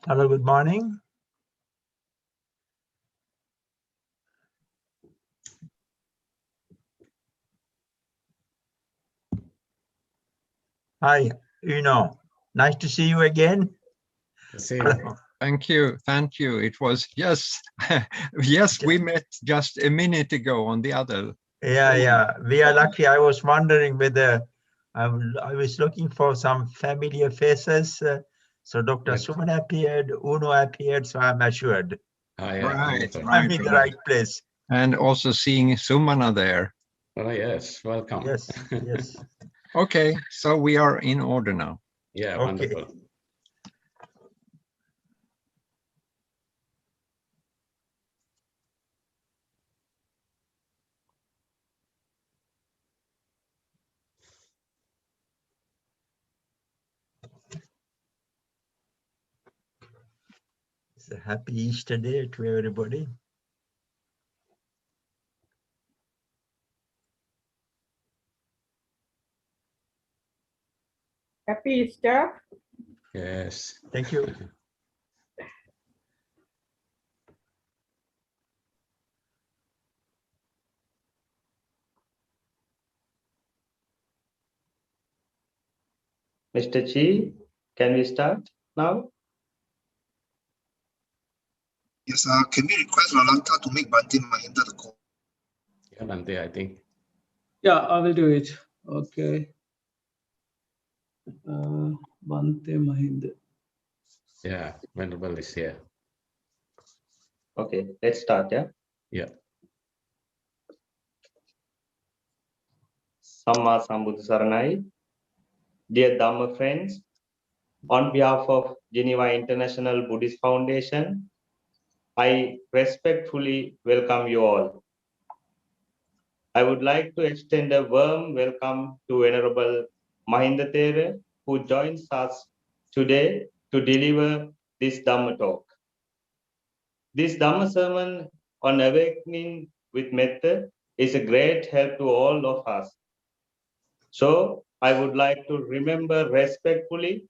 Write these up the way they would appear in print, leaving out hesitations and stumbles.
Hello, good morning. Hi, nice to see you again. Thank you. It was, yes, yes, we met just a minute ago on the other. Yeah, we are lucky. I was wondering whether I was looking for some familiar faces. So Dr. Suman appeared, Uno appeared, so I'm assured. Right. I'm in the right place. And also seeing Sumana there. Oh, yes, welcome. Yes. Okay, so we are in order now. Yeah, Okay. wonderful. It's a happy Easter day to everybody. Happy Easter. Yes. Thank you. Mr. Chi, can we start now? Yes, can we request Lalanta to make Bhante Mahinda the call? Yeah, Bhante, I think. Yeah, I will do it. Okay. Bhante Mahinda. Yeah, Venerable is here. Okay, let's start, yeah? Yeah. Samma Sambuddha Saranai. Dear Dhamma friends, on behalf of Geneva International Buddhist Foundation, I respectfully welcome you all. I would like to extend a warm welcome to Venerable Mahinda Thera, who joins us today to deliver this Dhamma talk. This Dhamma sermon on awakening with Metta is a great help to all of us. So I would like to remember respectfully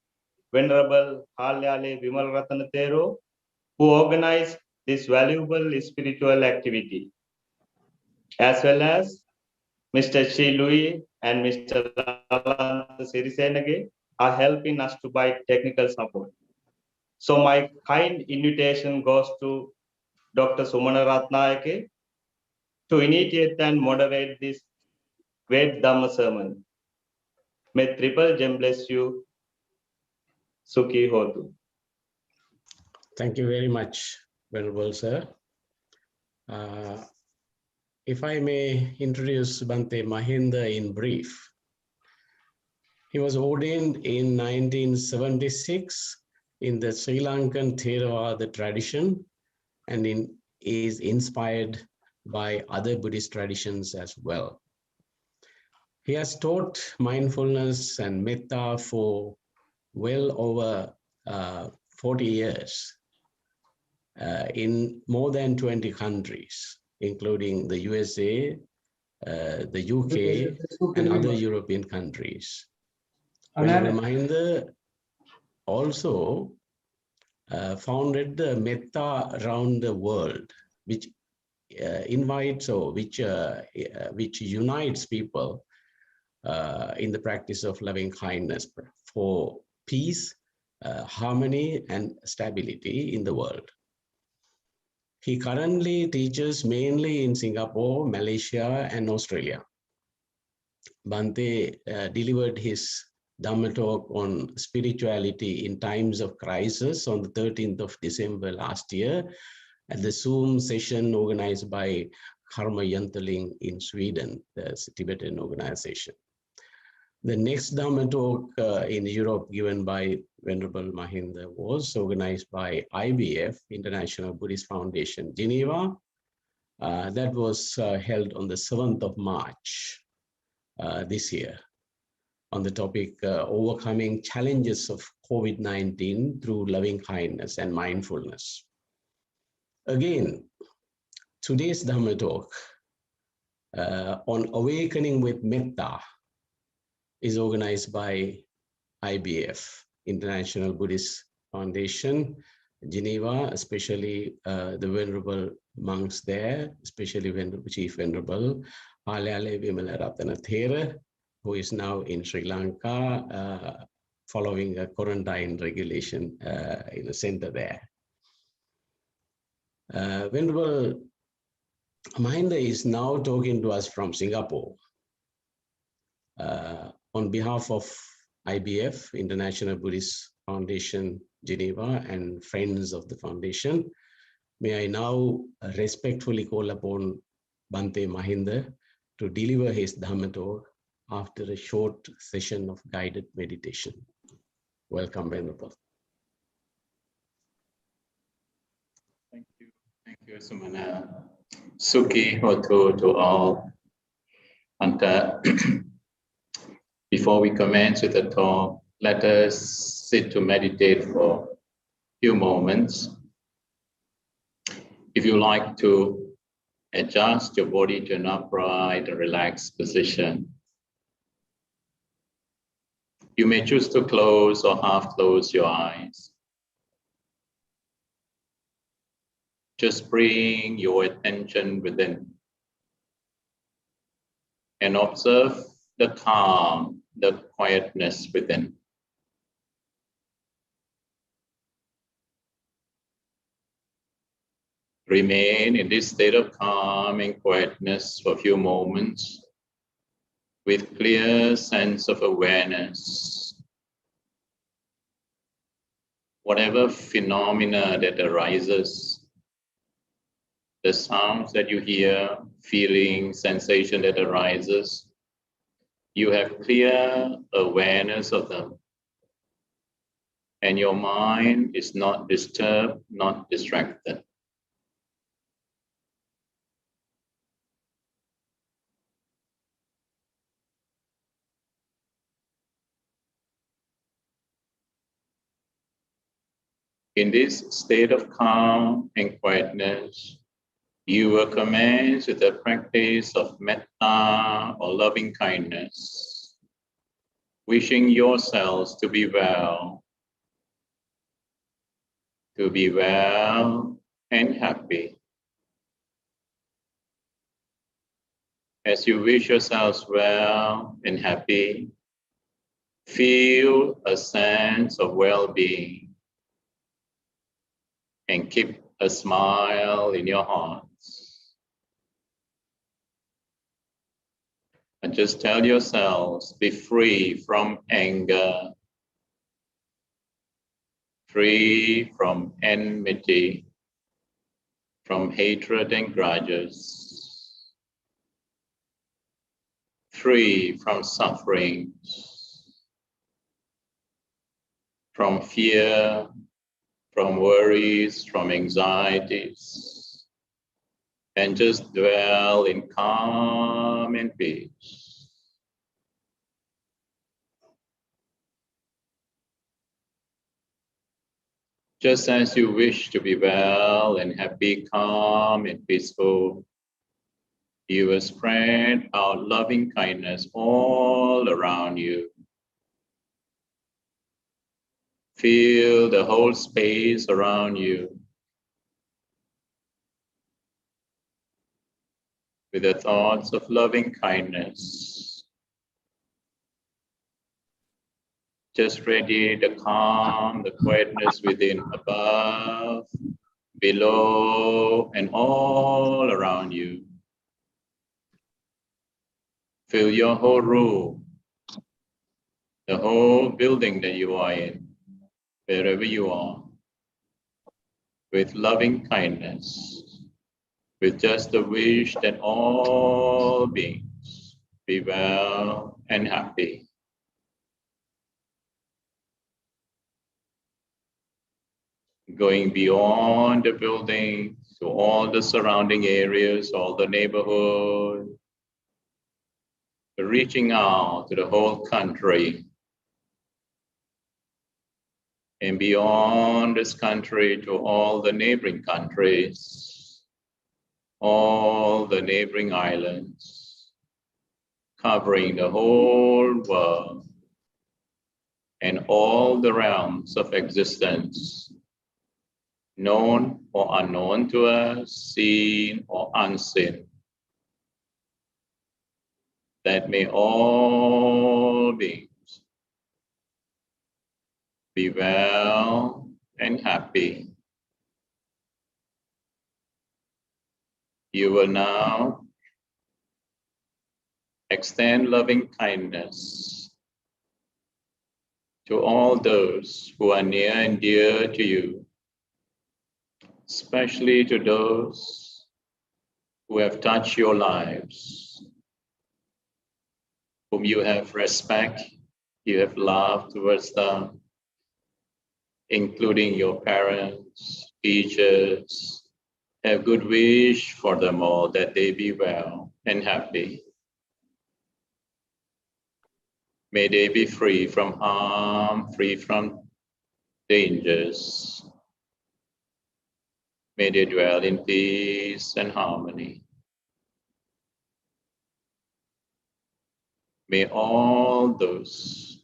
Venerable Halyale Vimalratana Thero, who organized this valuable spiritual activity, as well as Mr. Sri Louis and Mr. Lalanta Sirisenage are helping us to provide technical support. So my kind invitation goes to Dr. Sumana Ratnayake to initiate and moderate this great Dhamma sermon. May Triple Gem bless you. Sukhi Hotu. Thank you very much, Venerable Sir. If I may introduce Bhante Mahinda in brief. He was ordained in 1976 in the Sri Lankan Theravada tradition and is inspired by other Buddhist traditions as well. He has taught mindfulness and metta for well over 40 years in more than 20 countries, including the USA, the UK, and other European countries. Venerable Mahinda also founded the Metta Round the world, which invites or which unites people in the practice of loving kindness for peace, harmony, and stability in the world. He currently teaches mainly in Singapore, Malaysia, and Australia. Bhante delivered his Dhamma talk on spirituality in times of crisis on the 13th of December last year at the Zoom session organized by Karma Yantaling in Sweden, the Tibetan organization. The next Dhamma talk in Europe given by Venerable Mahinda was organized by IBF, International Buddhist Foundation, Geneva. That was held on the 7th of March this year on the topic overcoming challenges of COVID-19 through loving kindness and mindfulness. Again, today's Dhamma talk on awakening with Metta is organized by IBF, International Buddhist Foundation, Geneva, especially the Venerable monks there, especially Chief Venerable Alayale Vimalaratana Thera, who is now in Sri Lanka following a quarantine regulation in the center there. Venerable Mahinda is now talking to us from Singapore. On behalf of IBF, International Buddhist Foundation, Geneva, and friends of the foundation, may I now respectfully call upon Bhante Mahinda to deliver his Dhamma talk after a short session of guided meditation. Welcome, Venerable. Thank you, Sumana. Sukhi Hotu to all. And before we commence with the talk, let us sit to meditate for a few moments. If you like to adjust your body to an upright and relaxed position, you may choose to close or half close your eyes. Just bring your attention within and observe the calm, the quietness within. Remain in this state of calm and quietness for a few moments with clear sense of awareness. Whatever phenomena that arises, the sounds that you hear, feeling, sensation that arises, you have clear awareness of them. And your mind is not disturbed, not distracted. In this state of calm and quietness, you will commence with the practice of metta or loving kindness, wishing yourselves to be well and happy. As you wish yourselves well and happy, feel a sense of well-being and keep a smile in your hearts. And just tell yourselves, be free from anger, free from enmity, from hatred and grudges, free from sufferings, from fear, from worries, from anxieties, and just dwell in calm and peace. Just as you wish to be well and happy, calm and peaceful, you will spread out loving kindness all around you. Feel the whole space around you with the thoughts of loving kindness. Just radiate the calm, the quietness within, above, below, and all around you. Fill your whole room, the whole building that you are in, wherever you are, with loving kindness, with just the wish that all beings be well and happy. Going beyond the building to all the surrounding areas, all the neighborhood, reaching out to the whole country, and beyond this country to all the neighboring countries, all the neighboring islands, covering the whole world and all the realms of existence, known or unknown to us, seen or unseen, that may all beings be well and happy. You will now extend loving kindness to all those who are near and dear to you, especially to those who have touched your lives, whom you have respect, you have love towards them, including your parents, teachers. Have good wish for them all, that they be well and happy. May they be free from harm, free from dangers. May they dwell in peace and harmony. May all those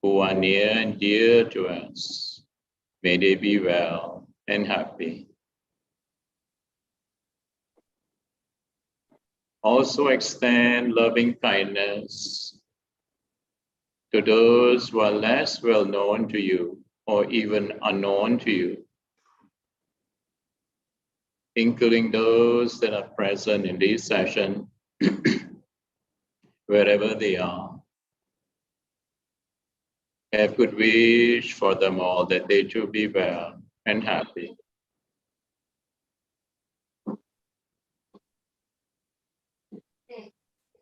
who are near and dear to us, may they be well and happy. Also extend loving kindness to those who are less well known to you or even unknown to you, including those that are present in this session, wherever they are. Have good wish for them all, that they too be well and happy.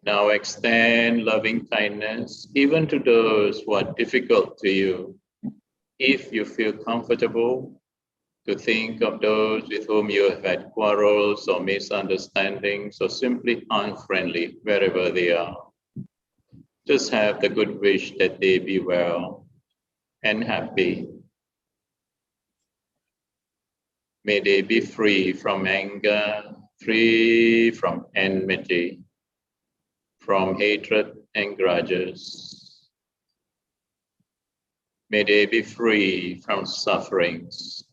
Now extend loving kindness even to those who are difficult to you. If you feel comfortable to think of those with whom you have had quarrels or misunderstandings or simply unfriendly, wherever they are, just have the good wish that they be well and happy. May they be free from anger, free from enmity, from hatred and grudges. May they be free from sufferings,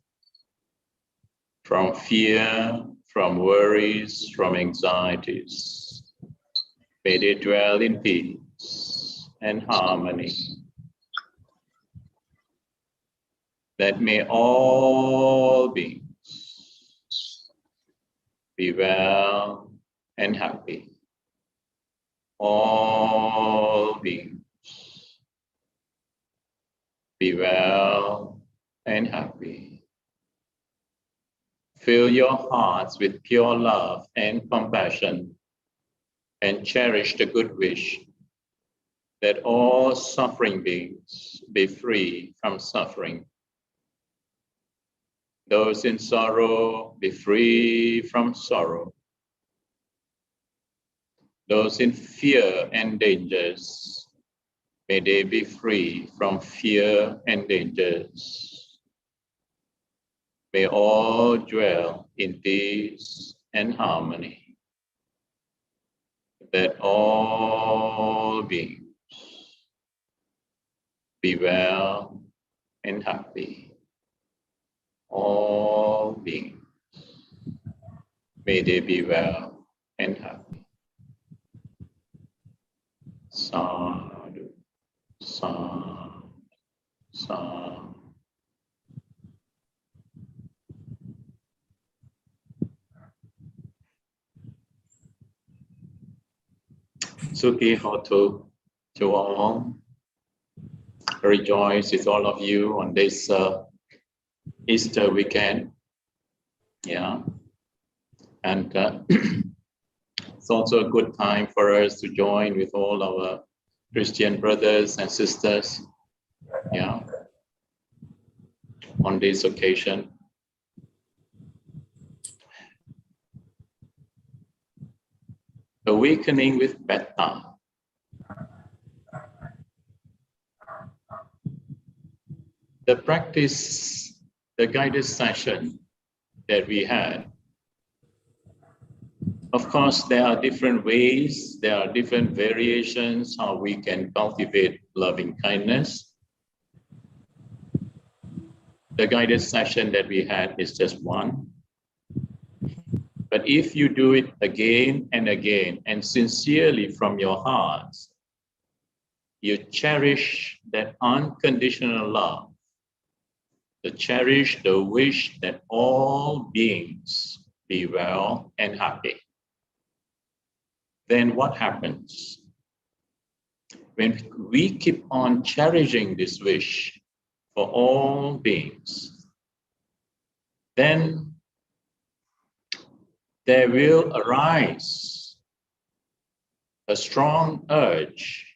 from fear, from worries, from anxieties. May they dwell in peace and harmony. That may all beings be well and happy. All beings be well and happy. Fill your hearts with pure love and compassion, and cherish the good wish that all suffering beings be free from suffering. Those in sorrow be free from sorrow. Those in fear and dangers, may they be free from fear and dangers. May all dwell in peace and harmony. That all beings be well and happy. All beings, may they be well and happy. Sadhu, sadhu, sadhu. Sukhi Hotu to all. Rejoice with all of you on this Easter weekend. Yeah. And it's also a good time for us to join with all our Christian brothers and sisters. Yeah. On this occasion. Awakening with Metta. The practice, the guided session that we had. Of course, there are different ways, there are different variations how we can cultivate loving kindness. the guided session that we had is just one. But if you do it again and again and sincerely from your hearts, you cherish that unconditional love, you cherish the wish that all beings be well and happy. Then what happens? When we keep on cherishing this wish for all beings, then there will arise a strong urge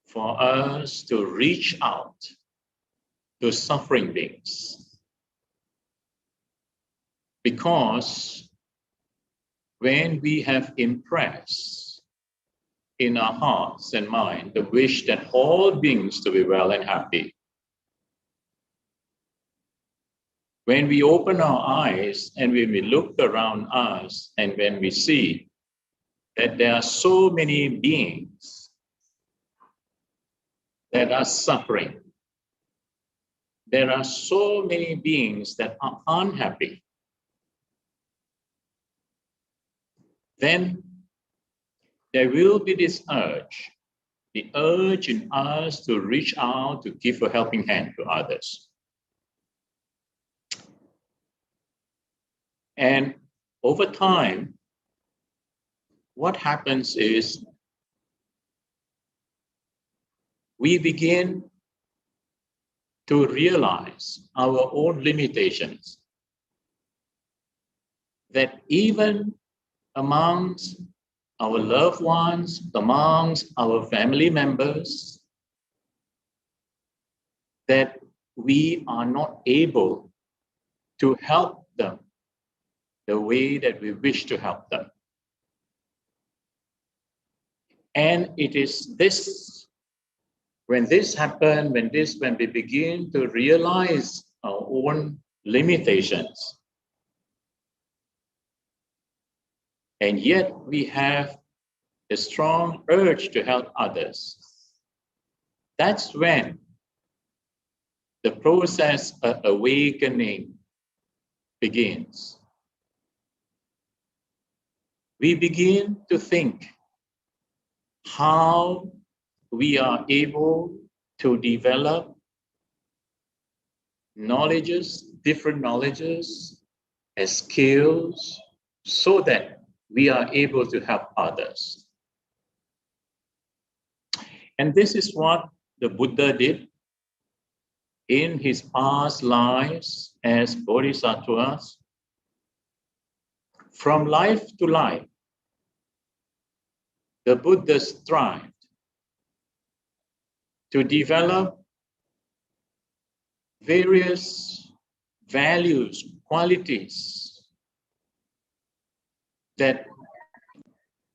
for us to reach out to suffering beings. Because when we have impressed in our hearts and mind the wish that all beings to be well and happy, when we open our eyes and when we look around us and when we see that there are so many beings that are suffering, there are so many beings that are unhappy, then there will be this urge, the urge in us to reach out to give a helping hand to others. And over time, what happens is we begin to realize our own limitations, that even amongst our loved ones, amongst our family members, that we are not able to help them the way that we wish to help them. And it is this, when this happens, when we begin to realize our own limitations, and yet we have a strong urge to help others, that's when the process of awakening begins. We begin to think how we are able to develop knowledges, different knowledges as skills, so that we are able to help others. And this is what the Buddha did in his past lives as bodhisattvas. From life to life, the Buddha strived to develop various values, qualities that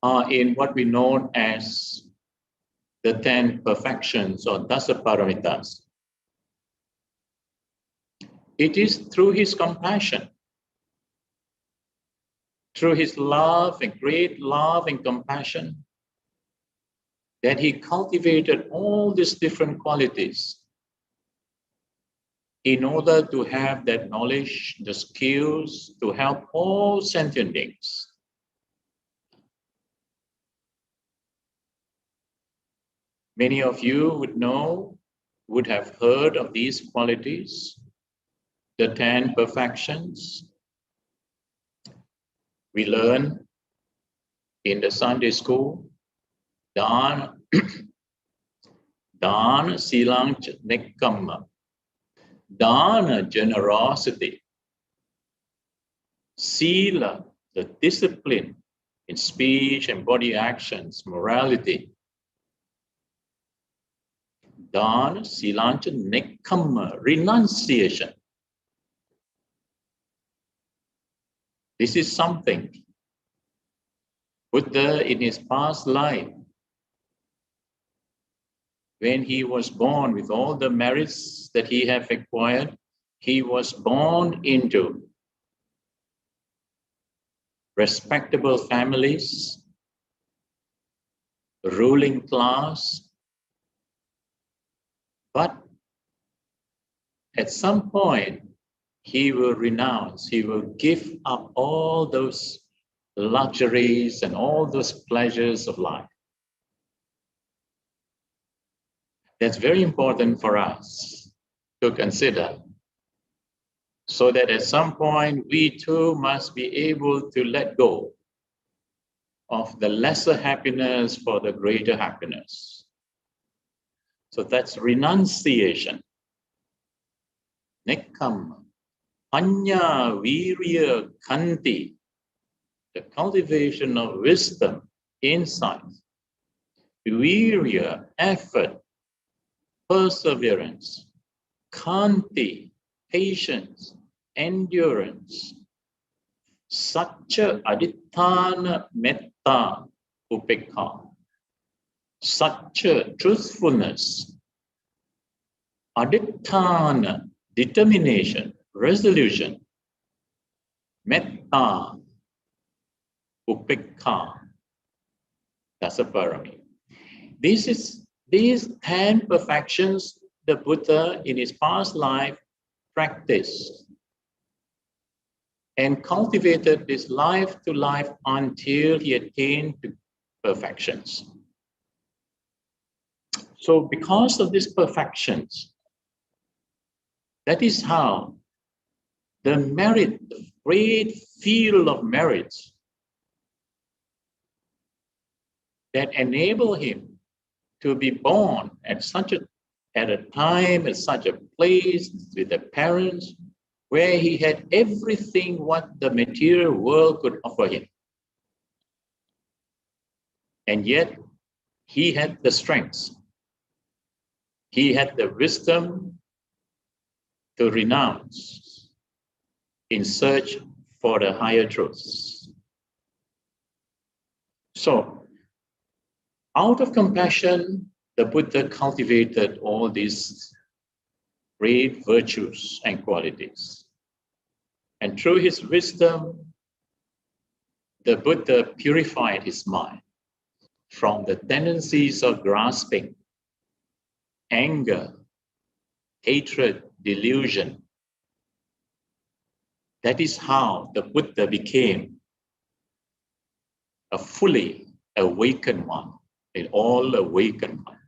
are in what we know as the 10 perfections or Dasaparamitas. It is through his compassion, through his love and great love and compassion, that he cultivated all these different qualities in order to have that knowledge, the skills to help all sentient beings. Many of you would know, would have heard of these qualities, the 10 perfections. We learn in the Sunday school, Dana, Silang, Nekkamma. Dana, generosity. Sila, the discipline in speech and body actions, morality. Dana, Silancha, Nekkamma, renunciation. This is something Buddha in his past life, when he was born with all the merits that he had acquired, he was born into respectable families, ruling class, but at some point, he will renounce, he will give up all those luxuries and all those pleasures of life. That's very important for us to consider, so that at some point we too must be able to let go of the lesser happiness for the greater happiness. So that's renunciation. Nekkhamma, Panya, Virya, Khanti, the cultivation of wisdom, insight, Virya, effort, perseverance, Khanti, patience, endurance, Satcha Aditthana Metta Upekha, Satcha truthfulness, Aditthana determination, resolution, Metta Upekha, that's a parami. These 10 perfections the Buddha in his past life practiced and cultivated this life to life until he attained to perfections. So because of these perfections, that is how the merit, the great field of merits that enable him to be born at a time, at such a place, with the parents, where he had everything what the material world could offer him. And yet, he had the strength. He had the wisdom to renounce in search for the higher truths. So, out of compassion, the Buddha cultivated all these great virtues and qualities. And through his wisdom, the Buddha purified his mind from the tendencies of grasping, anger, hatred, delusion. That is how the Buddha became a fully awakened one, an all-awakened one.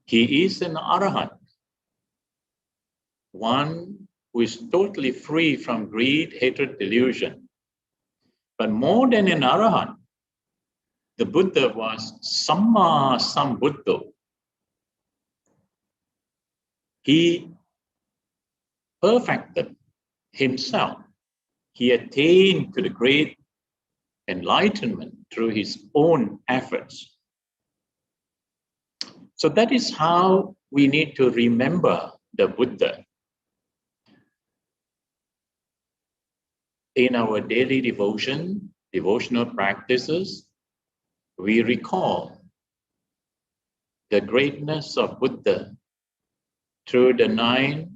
He is an Arahant, one who is totally free from greed, hatred, delusion. But more than an Arahant, the Buddha was Samma Sambuddho. He perfected himself. He attained to the great enlightenment through his own efforts. So that is how we need to remember the Buddha. In our daily devotional practices, we recall the greatness of Buddha through the 9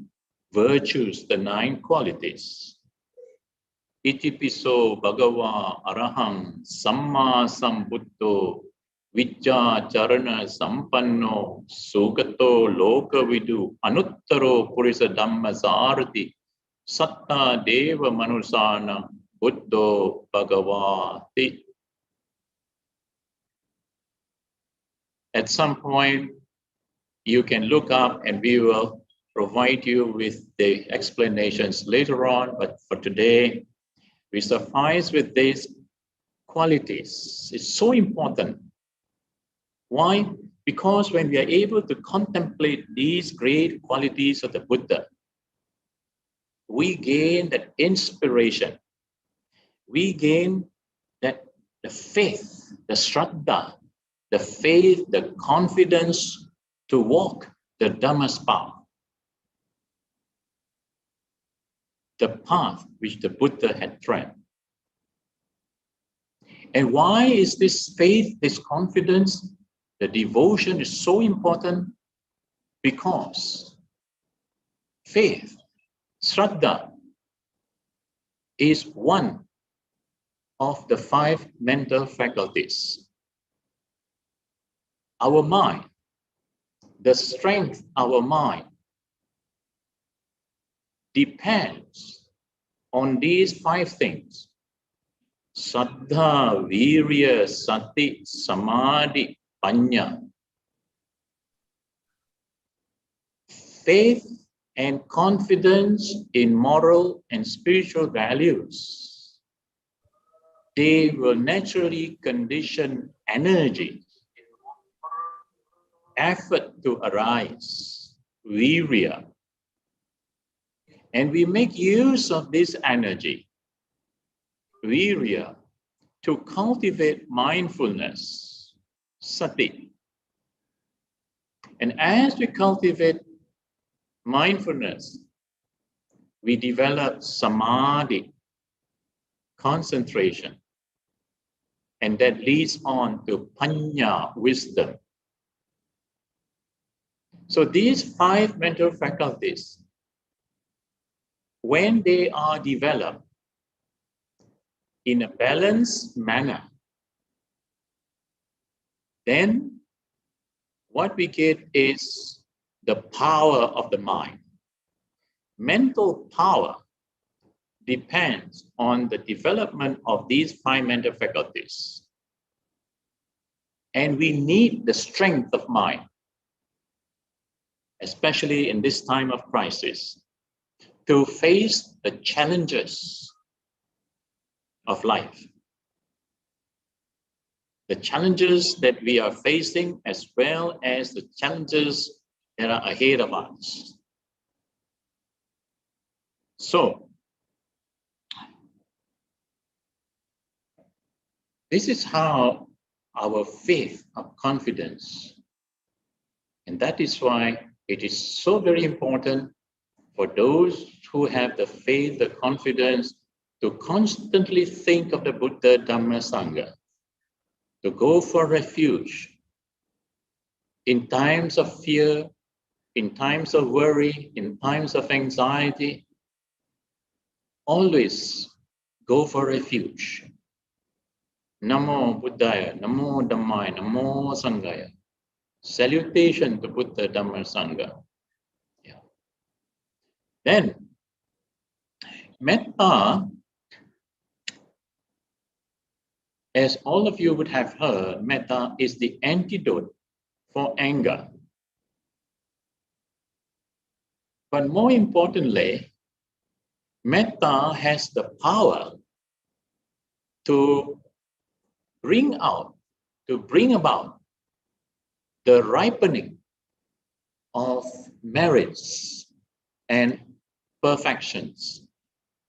virtues, the 9 qualities. Itipiso Bhagava Araham Samma Sambuddho Vijja Charana Sampanno Sugato Lokavidu Anuttaro Purisa Dhamma Sarati Satta Deva Manusana Buddho Bhagavati. At some point, you can look up and we will provide you with the explanations later on, but for today, we suffice with these qualities. It's so important. Why? Because when we are able to contemplate these great qualities of the Buddha, we gain that inspiration. We gain that the faith, the shraddha, the faith, the confidence to walk the Dhamma's path. The path which the Buddha had tread. And why is this faith, this confidence, the devotion is so important? Because faith, shraddha, is one of the 5 mental faculties. Our mind, the strength of our mind depends on these 5 things: Saddha, Virya, Sati, Samadhi, Panya. Faith and confidence in moral and spiritual values, they will naturally condition energy, effort to arise, virya. And we make use of this energy, virya, to cultivate mindfulness, sati. And as we cultivate mindfulness, we develop samadhi, concentration, and that leads on to panya, wisdom. So these 5 mental faculties, when they are developed in a balanced manner, then what we get is the power of the mind. Mental power depends on the development of these 5 mental faculties. And we need the strength of mind, especially in this time of crisis, to face the challenges of life. The challenges that we are facing, as well as the challenges that are ahead of us. So, this is how our faith of confidence, and that is why it is so very important for those who have the faith, the confidence, to constantly think of the Buddha, Dhamma, Sangha, to go for refuge in times of fear, in times of worry, in times of anxiety. Always go for refuge. Namo Buddhaya, Namo Dhammaya, Namo Sanghaya. Salutation to Buddha, Dhamma, Sangha. Yeah. Then, metta, as all of you would have heard, metta is the antidote for anger. But more importantly, metta has the power to bring about the ripening of merits and perfections.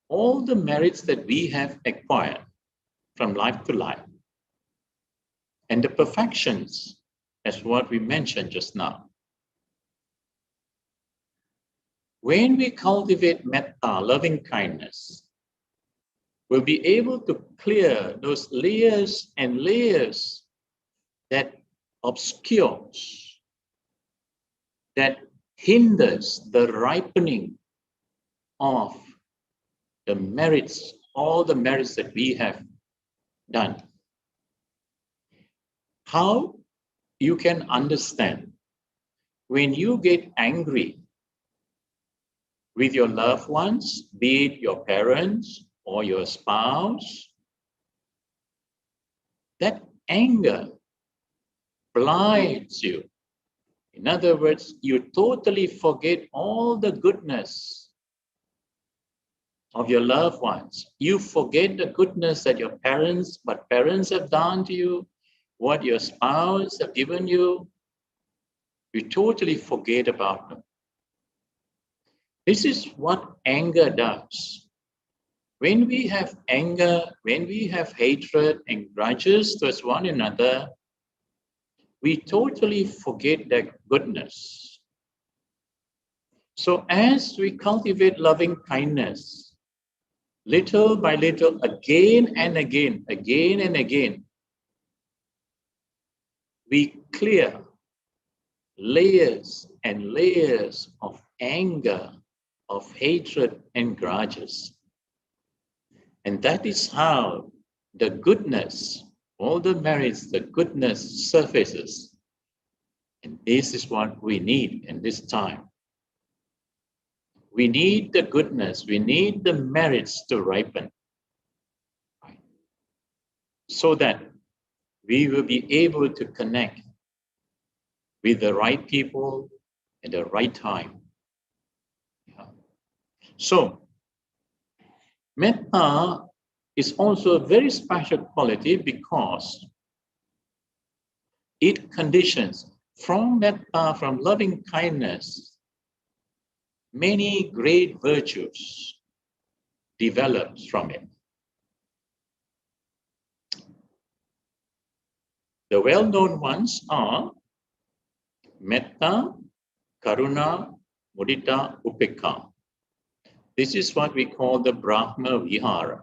All the merits that we have acquired from life to life. And the perfections, as what we mentioned just now. When we cultivate metta, loving kindness, we'll be able to clear those layers and layers that obscures, that hinders the ripening of the merits, all the merits that we have done. How you can understand when you get angry with your loved ones, be it your parents or your spouse, that anger blinds you. In other words, you totally forget all the goodness of your loved ones. You forget the goodness that your parents, what parents have done to you, what your spouse have given you. You totally forget about them. This is what anger does. When we have anger, when we have hatred and grudges towards one another, we totally forget their goodness. So as we cultivate loving kindness, little by little, again and again, we clear layers and layers of anger, of hatred and grudges. And that is how the goodness, all the merits, the goodness surfaces. And this is what we need in this time. We need the goodness, we need the merits to ripen, so that we will be able to connect with the right people at the right time. Yeah. So, metta is also a very special quality because it conditions from metta, from loving kindness, many great virtues develops from it. The well-known ones are metta, karuna, mudita, upekkha. This is what we call the Brahmavihara,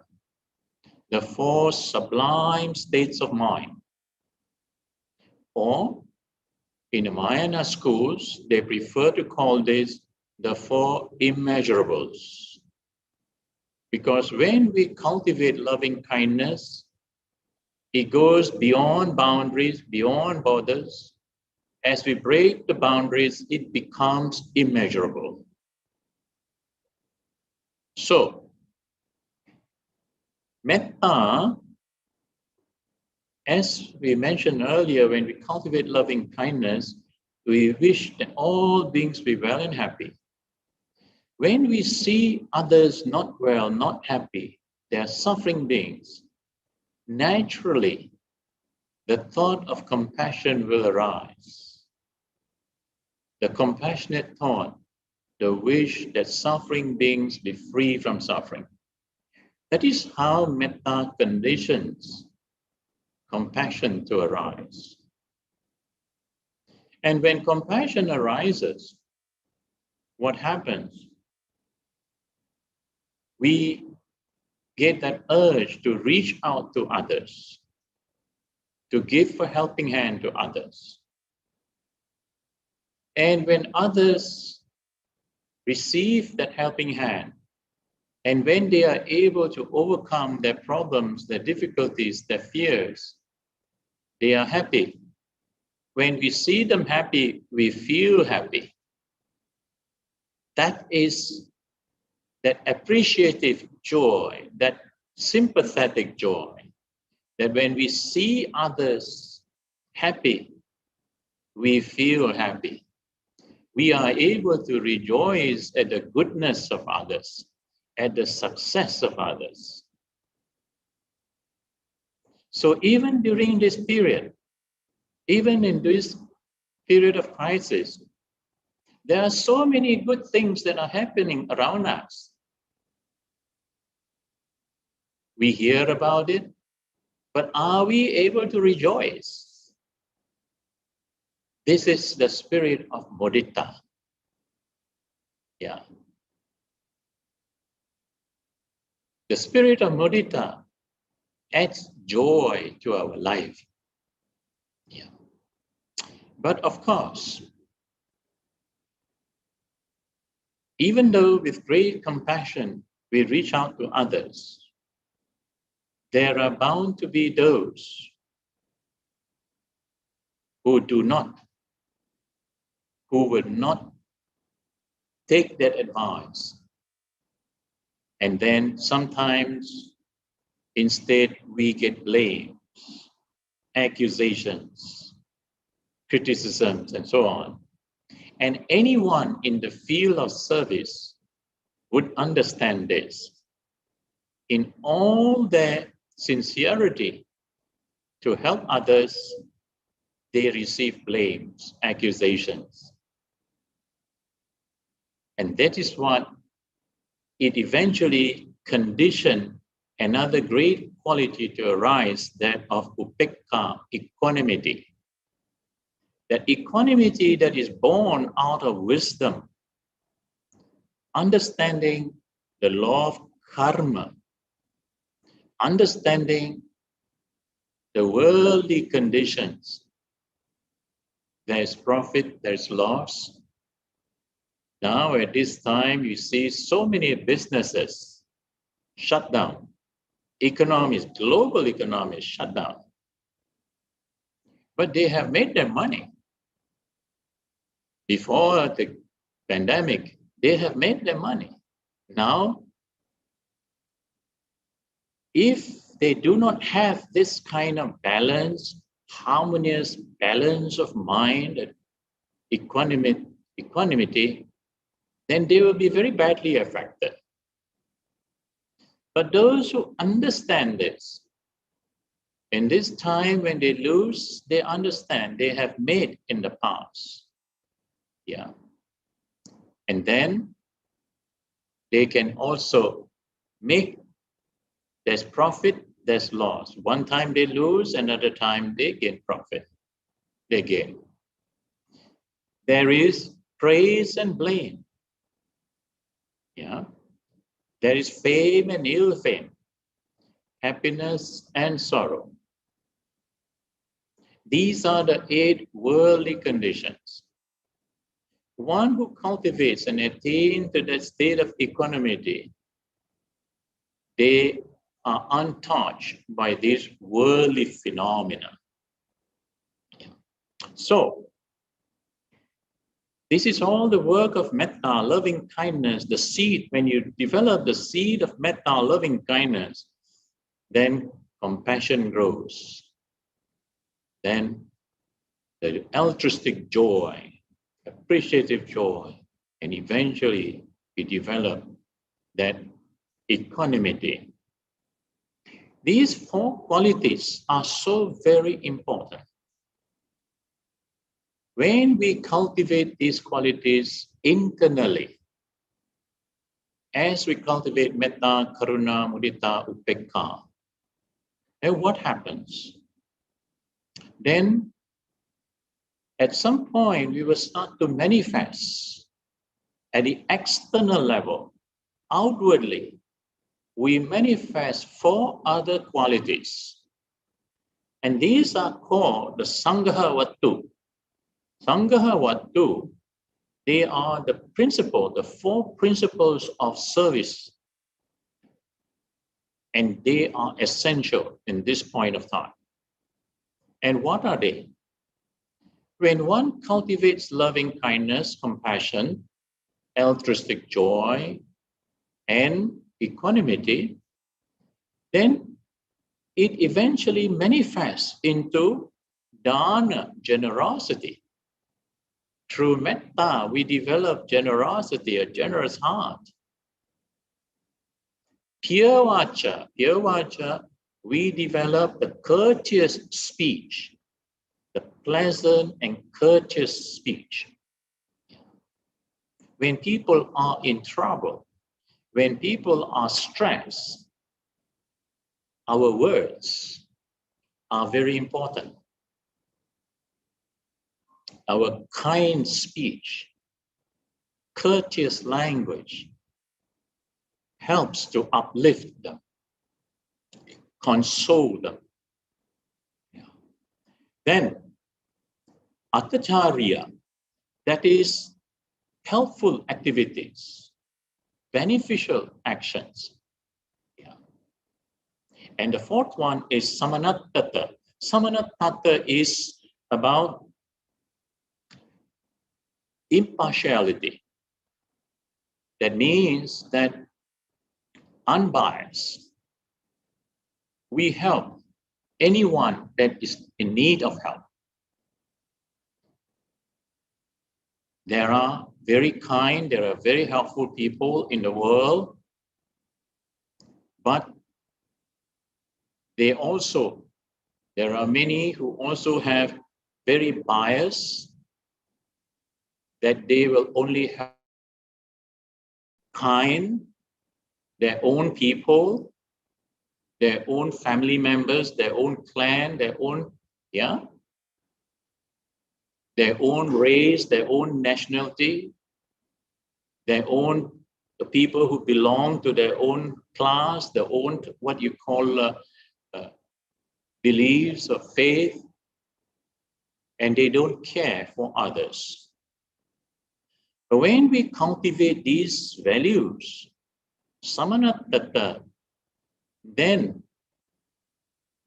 the 4 sublime states of mind. Or in the Mahayana schools, they prefer to call this the 4 immeasurables. Because when we cultivate loving kindness, it goes beyond boundaries, beyond borders. As we break the boundaries, it becomes immeasurable. So, metta, as we mentioned earlier, when we cultivate loving kindness, we wish that all beings be well and happy. When we see others not well, not happy, they are suffering beings, naturally, the thought of compassion will arise. The compassionate thought, the wish that suffering beings be free from suffering. That is how metta conditions compassion to arise. And when compassion arises, what happens? We get that urge to reach out to others, to give a helping hand to others. And when others receive that helping hand, and when they are able to overcome their problems, their difficulties, their fears, they are happy. When we see them happy, we feel happy. That is that appreciative joy, that sympathetic joy, that when we see others happy, we feel happy. We are able to rejoice at the goodness of others, at the success of others. So even during this period, even in this period of crisis, there are so many good things that are happening around us. We hear about it, but are we able to rejoice? This is the spirit of mudita. Yeah. The spirit of mudita adds joy to our life. Yeah. But of course, even though with great compassion we reach out to others, there are bound to be those who do not, who would not take that advice. And then sometimes instead we get blames, accusations, criticisms, and so on. And anyone in the field of service would understand this. In all their sincerity to help others, they receive blames, accusations. And that is what it eventually conditioned another great quality to arise, that of upekkha, equanimity. That equanimity that is born out of wisdom, understanding the law of karma, understanding the worldly conditions. There's profit, there's loss. Now at this time, you see so many businesses shut down. Economies, global economies shut down. But they have made their money. Before the pandemic, They have made their money. Now, if they do not have this kind of balance, harmonious balance of mind and equanimity, then they will be very badly affected. But those who understand this, in this time when they lose, they understand they have made in the past. Yeah. And then they can also make, there's profit, there's loss. One time they lose, another time they gain profit. They gain. There is praise and blame. Yeah. There is fame and ill fame, happiness and sorrow. These are the 8 worldly conditions. One who cultivates and attains to that state of equanimity, they are untouched by these worldly phenomena. So, this is all the work of metta, loving kindness, the seed. When you develop the seed of metta, loving kindness, then compassion grows. Then the altruistic joy, appreciative joy, and eventually we develop that equanimity. These 4 qualities are so very important. When we cultivate these qualities internally, as we cultivate metta, karuna, mudita, upekkha, then what happens? Then at some point we will start to manifest at the external level. Outwardly, we manifest 4 other qualities. And these are called the Sangha Vattu. Sangha Vattu, they are the principle, the 4 principles of service. And they are essential in this point of time. And what are they? When one cultivates loving kindness, compassion, altruistic joy, and equanimity, then it eventually manifests into dana, generosity. Through metta, we develop generosity, a generous heart. Pure vacha, we develop the courteous speech, the pleasant and courteous speech. When people are in trouble, when people are stressed, our words are very important. Our kind speech, courteous language helps to uplift them, console them. Then, atacharya, that is helpful activities, beneficial actions. And the 4th one is samanattata. Samanattata is about impartiality. That means that unbiased. We help anyone that is in need of help. There are very kind, there are very helpful people in the world, but there are many who also have very biased, that they will only have kind, their own people, their own family members, their own clan, their own race, their own nationality, the people who belong to their own class, their own, what you call beliefs or faith, and they don't care for others. But when we cultivate these values, samanattata, then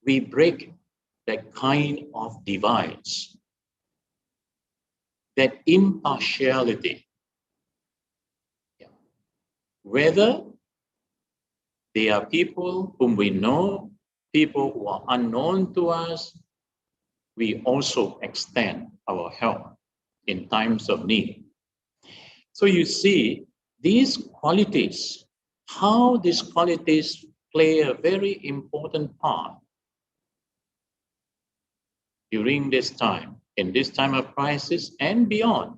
we break that kind of divides, that impartiality. Whether they are people whom we know, people who are unknown to us, we also extend our help in times of need. So you see, these qualities, how these qualities play a very important part during this time, in this time of crisis and beyond,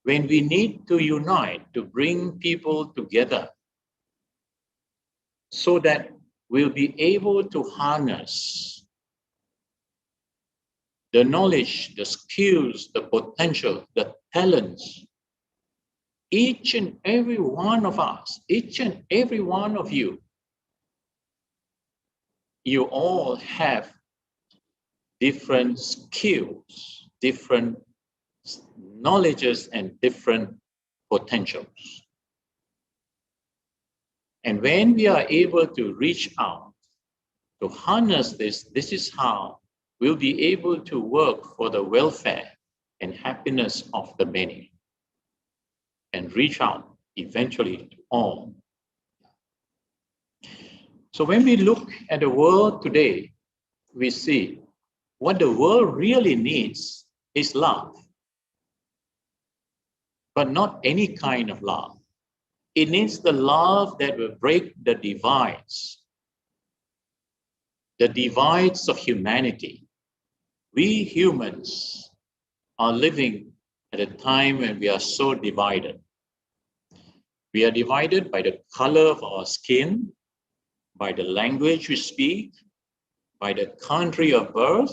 when we need to unite, to bring people together so that we'll be able to harness the knowledge, the skills, the potential, the talents. Each and every one of us, each and every one of you, you all have different skills, different knowledges, and different potentials. And when we are able to reach out, to harness this, this is how we'll be able to work for the welfare and happiness of the many and reach out eventually to all. So when we look at the world today, we see what the world really needs is love, but not any kind of love. It needs the love that will break the divides of humanity. We humans are living at a time when we are so divided. We are divided by the color of our skin, by the language we speak, by the country of birth,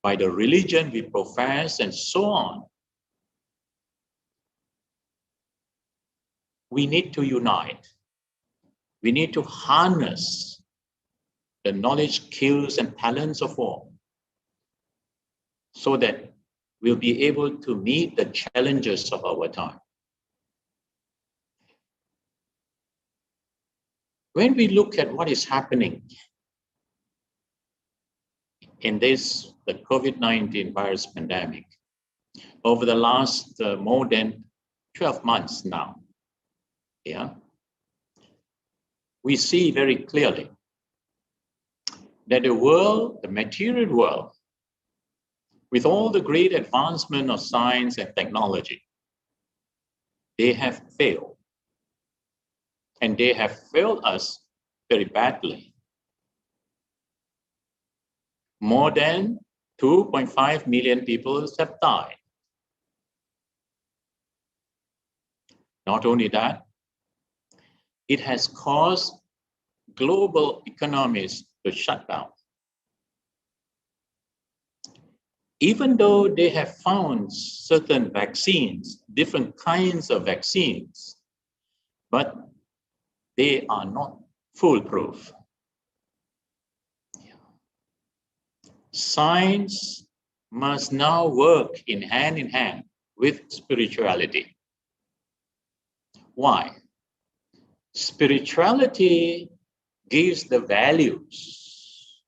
by the religion we profess, and so on. We need to unite. We need to harness the knowledge, skills, and talents of all so that we'll be able to meet the challenges of our time. When we look at what is happening in this, the COVID-19 virus pandemic, over the last more than 12 months now, we see very clearly that the world, the material world, with all the great advancement of science and technology, they have failed. And they have failed us very badly. More than 2.5 million people have died. Not only that, it has caused global economies to shut down. Even though they have found certain vaccines, different kinds of vaccines, but they are not foolproof. Science must now work in hand with spirituality. Why? Spirituality gives the values,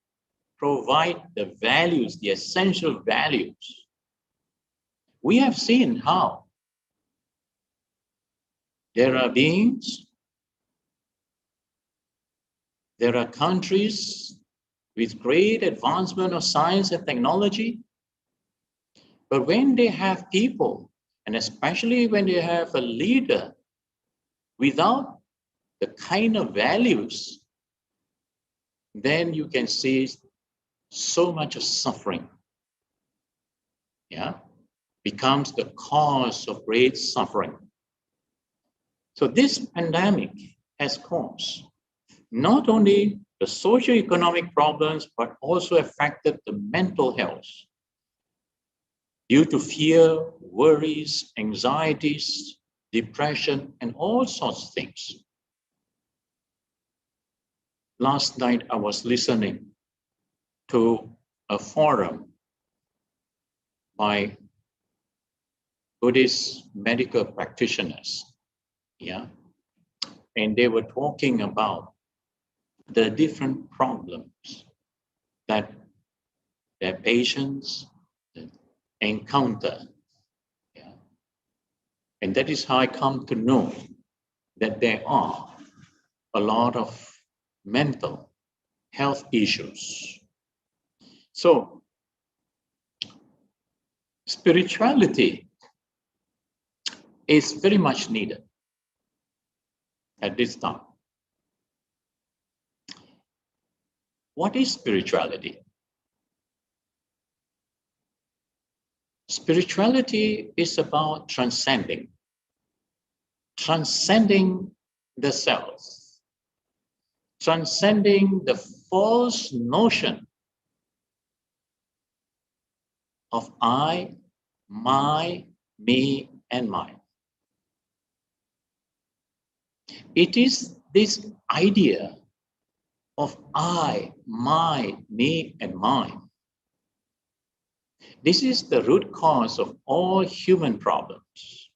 provide the values, the essential values. We have seen how there are beings, there are countries with great advancement of science and technology, but when they have people, and especially when they have a leader without the kind of values, then you can see so much of suffering, becomes the cause of great suffering. So this pandemic has caused not only the socio-economic problems, but also affected the mental health due to fear, worries, anxieties, depression, and all sorts of things. Last night, I was listening to a forum by Buddhist medical practitioners, and they were talking about the different problems that their patients encounter. And that is how I come to know that there are a lot of mental health issues. So, spirituality is very much needed at this time. What is spirituality? Spirituality is about transcending the self, transcending the false notion of I, my, me, and mine. It is this idea of I, my, me, and mine. This is the root cause of all human problems.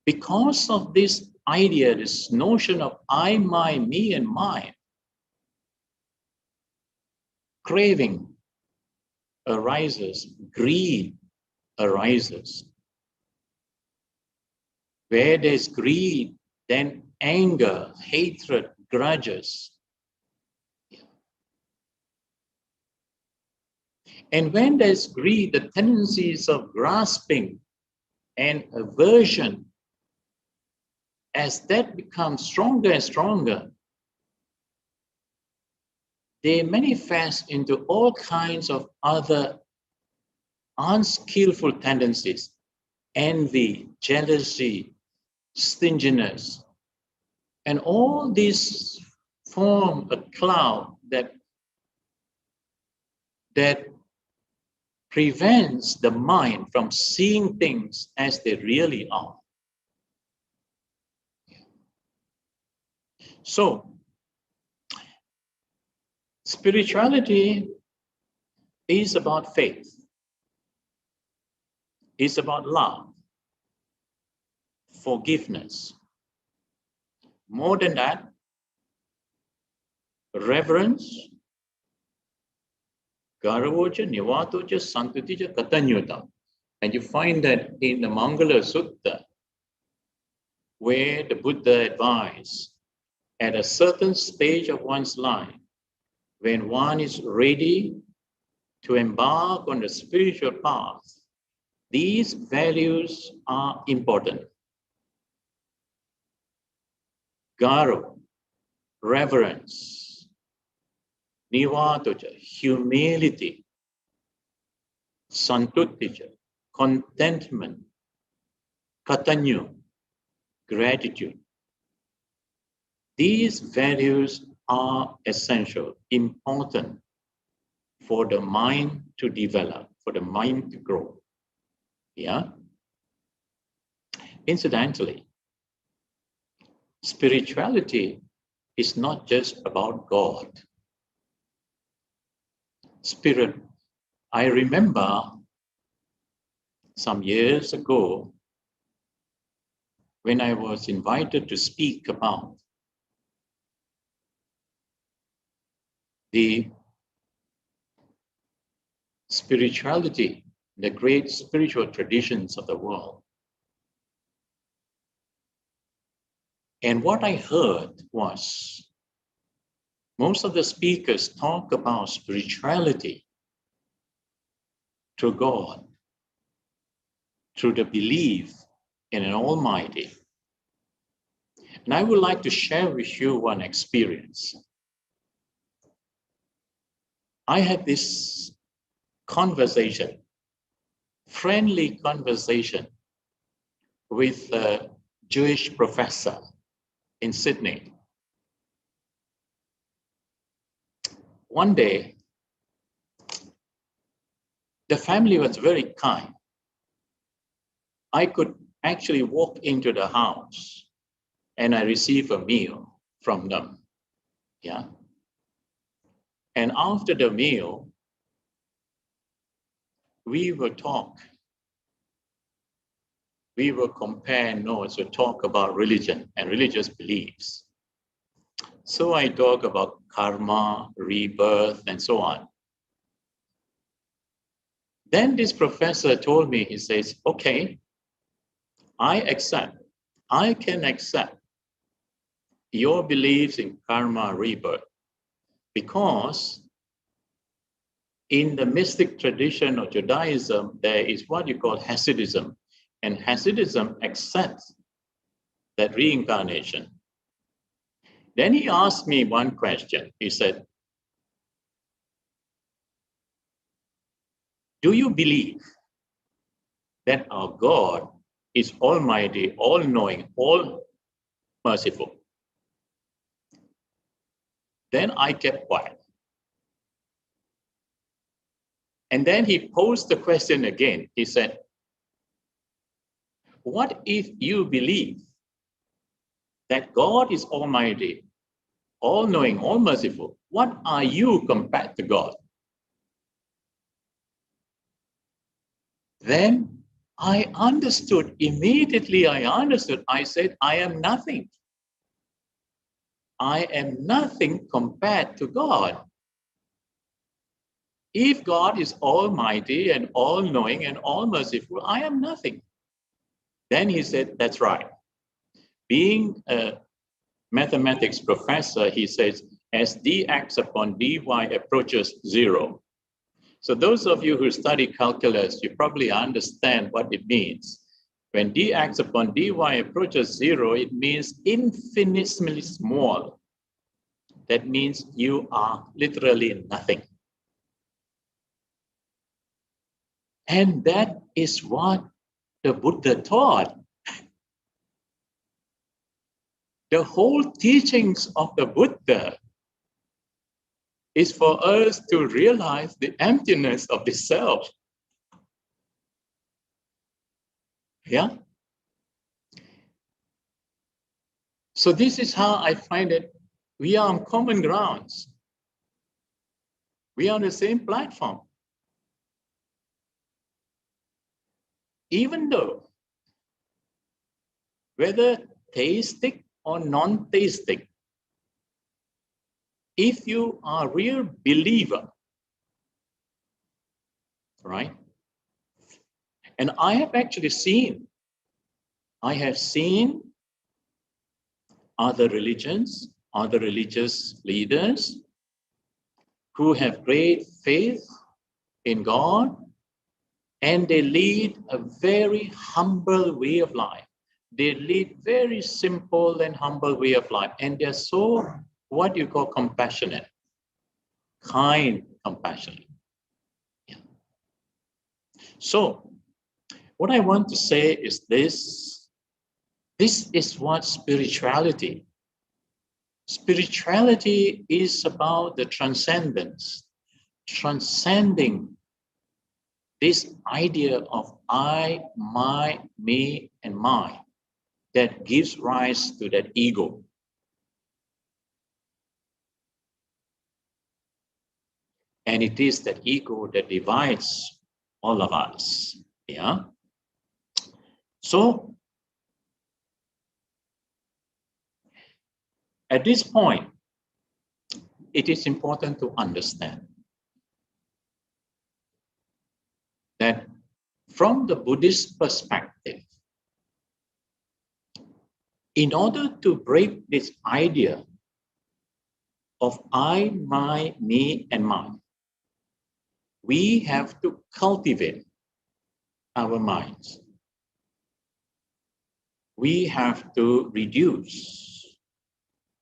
Because of this idea, this notion of I, my, me, and mine, craving arises, greed arises. Where there's greed, then anger, hatred, grudges. And when there's greed, the tendencies of grasping and aversion, as that becomes stronger and stronger, they manifest into all kinds of other unskillful tendencies, envy, jealousy, stinginess. And all these form a cloud that prevents the mind from seeing things as they really are. So, spirituality is about faith, it's about love, forgiveness. More than that, reverence, garavoja, nivatoja, santutija, katanyuta. And you find that in the Mangala Sutta, where the Buddha advised at a certain stage of one's life, when one is ready to embark on the spiritual path, these values are important. Garo, reverence, nivatoja, humility, santutija, contentment, katanyu, gratitude. These values are essential, important for the mind to develop, for the mind to grow. Yeah? Incidentally, spirituality is not just about God. Spirit, I remember some years ago when I was invited to speak about the spirituality, the great spiritual traditions of the world. And what I heard was most of the speakers talk about spirituality through God, through the belief in an Almighty. And I would like to share with you one experience. I had this conversation, friendly conversation with a Jewish professor in Sydney. One day, the family was very kind. I could actually walk into the house and I received a meal from them. Yeah. And after the meal, we will talk. We will compare notes, we talk about religion and religious beliefs. So I talk about karma, rebirth, and so on. Then this professor told me, he says, okay, I can accept your beliefs in karma rebirth, because in the mystic tradition of Judaism, there is what you call Hasidism, and Hasidism accepts that reincarnation. Then he asked me one question. He said, do you believe that our God is almighty, all-knowing, all-merciful? Then I kept quiet. And then he posed the question again. He said, what if you believe that God is almighty, all-knowing, all-merciful? What are you compared to God? Then I understood, immediately I understood. I said, I am nothing. I am nothing compared to God. If God is almighty and all-knowing and all-merciful, I am nothing. Then he said, that's right. Being a mathematics professor, he says, as dx upon dy approaches zero. So those of you who study calculus, you probably understand what it means. When dx upon dy approaches zero, it means infinitesimally small. That means you are literally nothing. And that is what the Buddha taught. The whole teachings of the Buddha is for us to realize the emptiness of the self. Yeah? So this is how I find it. We are on common grounds. We are on the same platform. Even though, whether theistic or non-theistic, if you are a real believer, right? And I have actually seen, other religions, other religious leaders who have great faith in God, and they lead a very humble way of life. They lead very simple and humble way of life. And they're so, what you call compassionate, kind, compassionate. Yeah. So what I want to say is this is what spirituality. Spirituality is about the transcendence, transcending this idea of I, my, me, and mine that gives rise to that ego. And it is that ego that divides all of us. Yeah. So at this point, it is important to understand that from the Buddhist perspective, in order to break this idea of I, my, me, and mine, we have to cultivate our minds. We have to reduce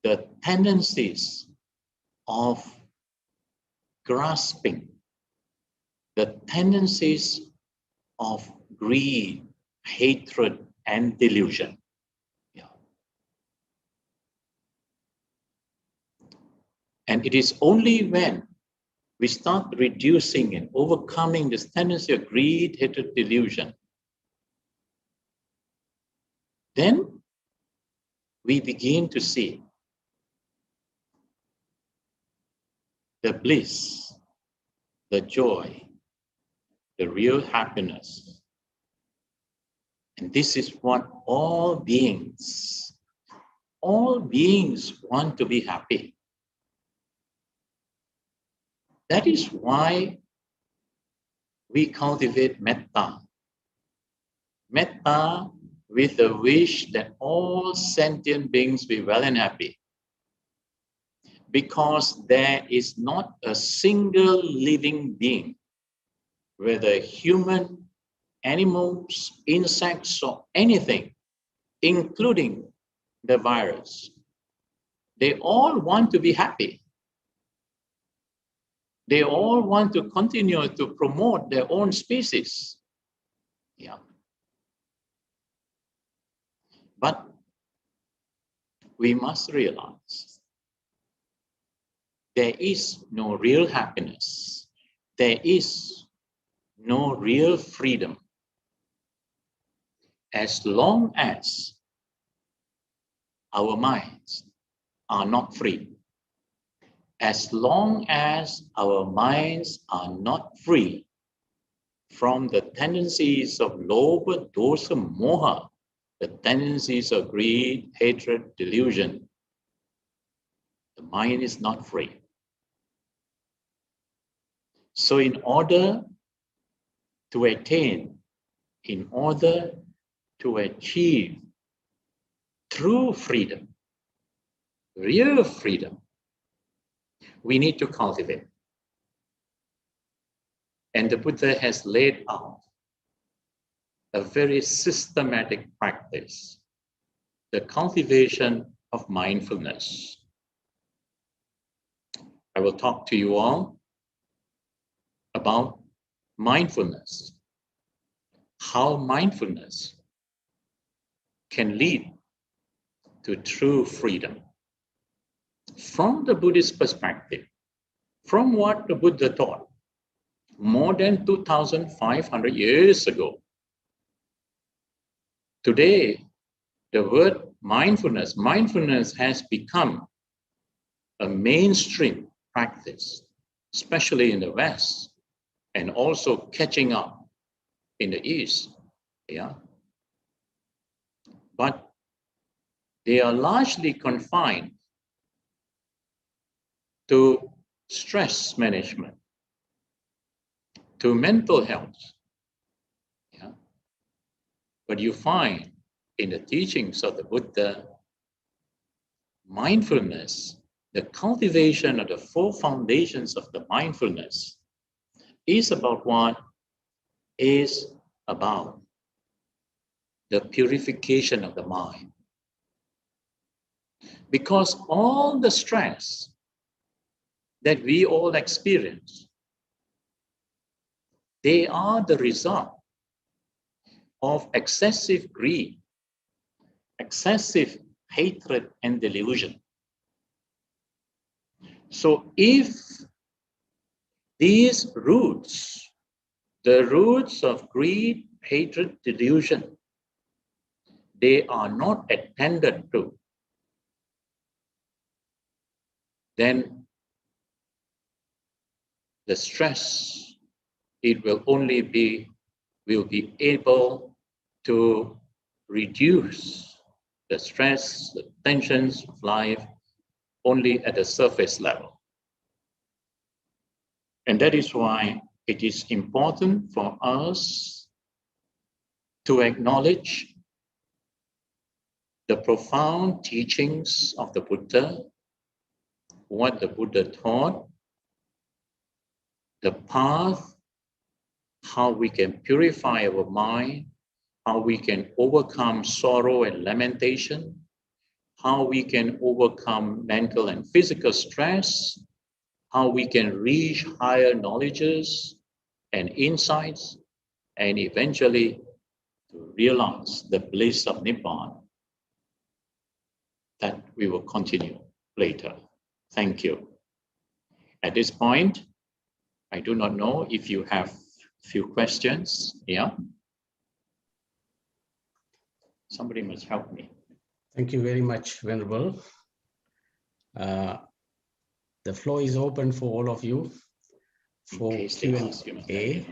the tendencies of grasping, the tendencies of greed, hatred, and delusion. Yeah. And it is only when we start reducing and overcoming this tendency of greed, hatred, delusion, then we begin to see the bliss, the joy, the real happiness. And this is what all beings want to be happy. That is why we cultivate metta. Metta with the wish that all sentient beings be well and happy. Because there is not a single living being, whether human, animals, insects, or anything, including the virus. They all want to be happy. They all want to continue to promote their own species. Yeah. But we must realize there is no real happiness. There is no real freedom as long as our minds are not free. As long as our minds are not free from the tendencies of lobha, dosa, moha, the tendencies of greed, hatred, delusion, the mind is not free. So in order to attain, in order to achieve true freedom, real freedom, we need to cultivate. And the Buddha has laid out a very systematic practice, the cultivation of mindfulness. I will talk to you all about mindfulness, how mindfulness can lead to true freedom. From the Buddhist perspective, from what the Buddha taught more than 2,500 years ago. Today, the word mindfulness has become a mainstream practice, especially in the West, and also catching up in the East. Yeah. But they are largely confined to stress management, to mental health. Yeah. But you find in the teachings of the Buddha, mindfulness, the cultivation of the four foundations of the mindfulness is about what? Is about the purification of the mind. Because all the stress that we all experience, they are the result of excessive greed, excessive hatred and delusion. So if these roots, the roots of greed, hatred, delusion, they are not attended to, then the stress, it will be able to reduce the stress, the tensions of life only at the surface level. And that is why it is important for us to acknowledge the profound teachings of the Buddha, what the Buddha taught, the path, how we can purify our mind, how we can overcome sorrow and lamentation, how we can overcome mental and physical stress, how we can reach higher knowledges and insights, and eventually to realize the bliss of Nibbana. That we will continue later. Thank you. At this point, I do not know if you have a few questions. Yeah? Somebody must help me. Thank you very much, Venerable. The floor is open for all of you for Q&A,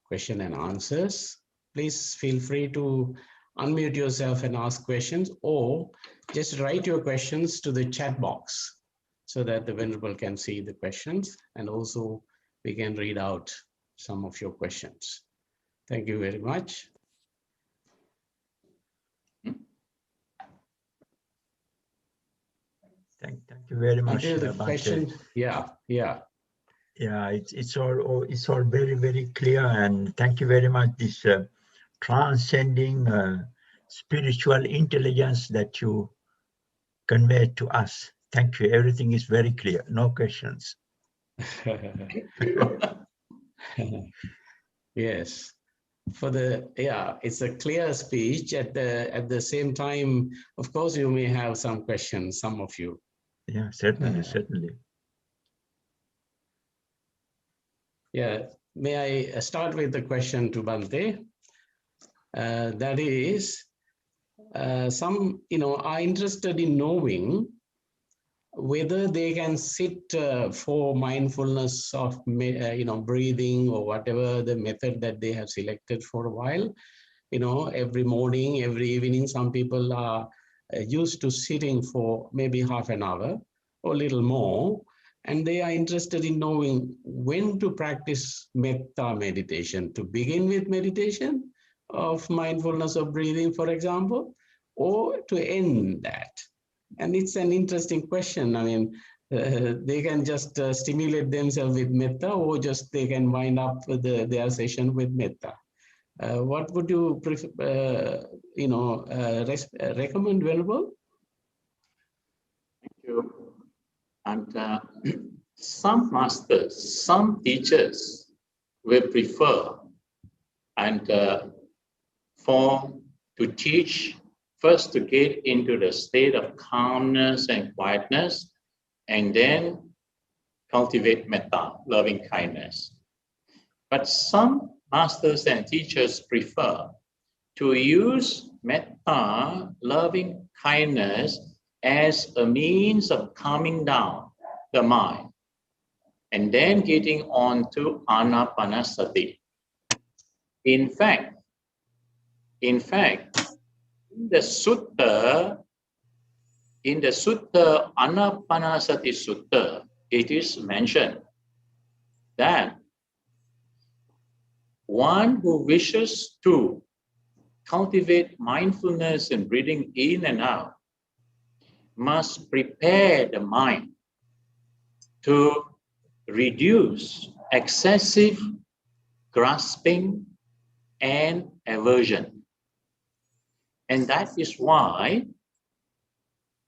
question and answers. Please feel free to unmute yourself and ask questions, or just write your questions to the chat box so that the Venerable can see the questions, and also we can read out some of your questions. Thank you very much. Thank you very much. Until the Bhante. question, yeah. Yeah, it's all very, very clear, and thank you very much. This transcending spiritual intelligence that you conveyed to us. Thank you. Everything is very clear. No questions. Yes. It's a clear speech. At the same time, of course, you may have some questions, some of you. Yeah, certainly, certainly. Yeah, may I start with the question to Bhante? That is, some are interested in knowing whether they can sit for mindfulness of breathing or whatever the method that they have selected for a while. Every morning, every evening, some people are used to sitting for maybe half an hour or a little more, and they are interested in knowing when to practice metta meditation, to begin with meditation of mindfulness of breathing, for example, or to end that. And it's an interesting question. I mean, they can just stimulate themselves with metta, or just they can wind up with their session with metta. What would you recommend, Venerable? Thank you. And some masters, some teachers will prefer and to teach first to get into the state of calmness and quietness, and then cultivate metta, loving kindness. But some masters and teachers prefer to use metta, loving kindness, as a means of calming down the mind, and then getting on to anapanasati. In fact, in the sutta, Anapanasati Sutta, it is mentioned that one who wishes to cultivate mindfulness in breathing in and out must prepare the mind to reduce excessive grasping and aversion. And that is why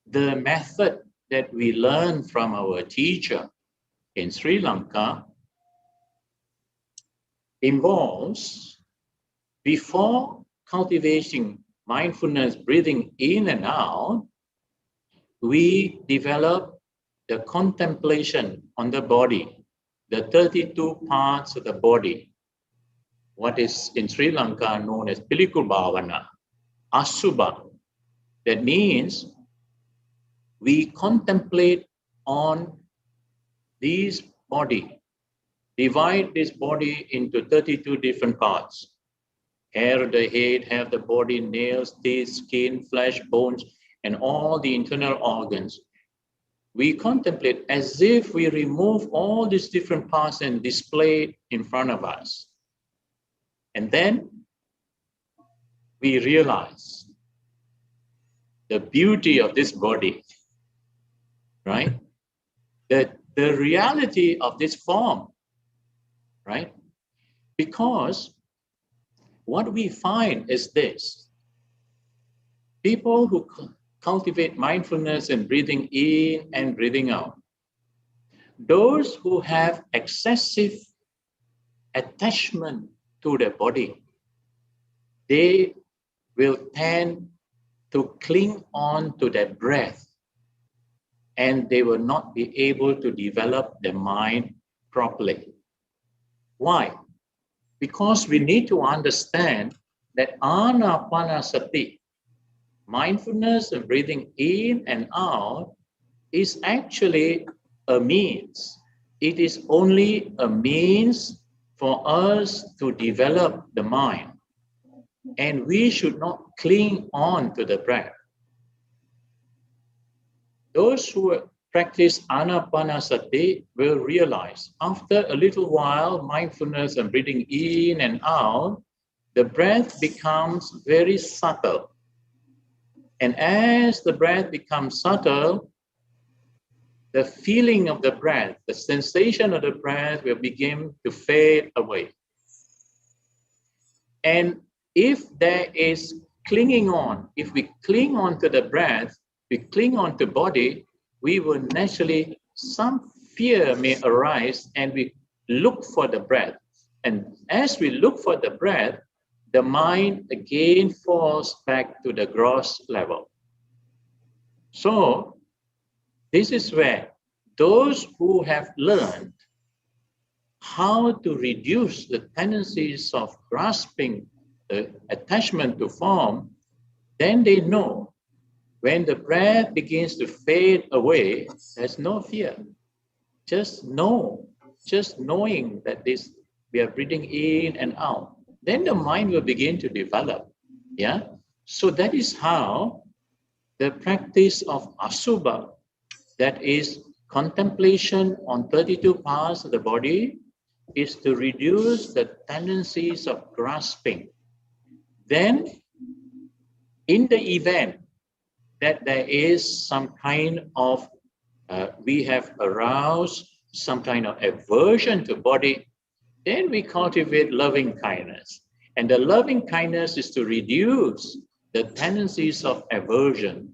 the method that we learn from our teacher in Sri Lanka involves, before cultivating mindfulness, breathing in and out, we develop the contemplation on the body, the 32 parts of the body, what is in Sri Lanka known as Pilikul Bhavana, Asubha. That means we contemplate on this body, divide this body into 32 different parts. Hair of the head, hair of the body, nails, teeth, skin, flesh, bones, and all the internal organs. We contemplate as if we remove all these different parts and display it in front of us. And then we realize the beauty of this body, right? The reality of this form, right? Because what we find is this: people who cultivate mindfulness and breathing in and breathing out, those who have excessive attachment to their body, they will tend to cling on to their breath, and they will not be able to develop their mind properly. Why? Because we need to understand that anapanasati, mindfulness and breathing in and out, is actually a means. It is only a means for us to develop the mind. And we should not cling on to the breath. Those who practice anapanasati will realize after a little while, mindfulness and breathing in and out, the breath becomes very subtle. And as the breath becomes subtle, the feeling of the breath, the sensation of the breath will begin to fade away. And if there is clinging on, if we cling on to the breath, we cling on to body, we will naturally, some fear may arise and we look for the breath. And as we look for the breath, the mind again falls back to the gross level. So this is where those who have learned how to reduce the tendencies of grasping, attachment to form, then they know when the breath begins to fade away, there's no fear. Just know, just knowing that we are breathing in and out. Then the mind will begin to develop. Yeah. So that is how the practice of asubha, that is contemplation on 32 parts of the body, is to reduce the tendencies of grasping. Then, in the event that there is some kind of, we have aroused some kind of aversion to body, then we cultivate loving kindness. And the loving kindness is to reduce the tendencies of aversion,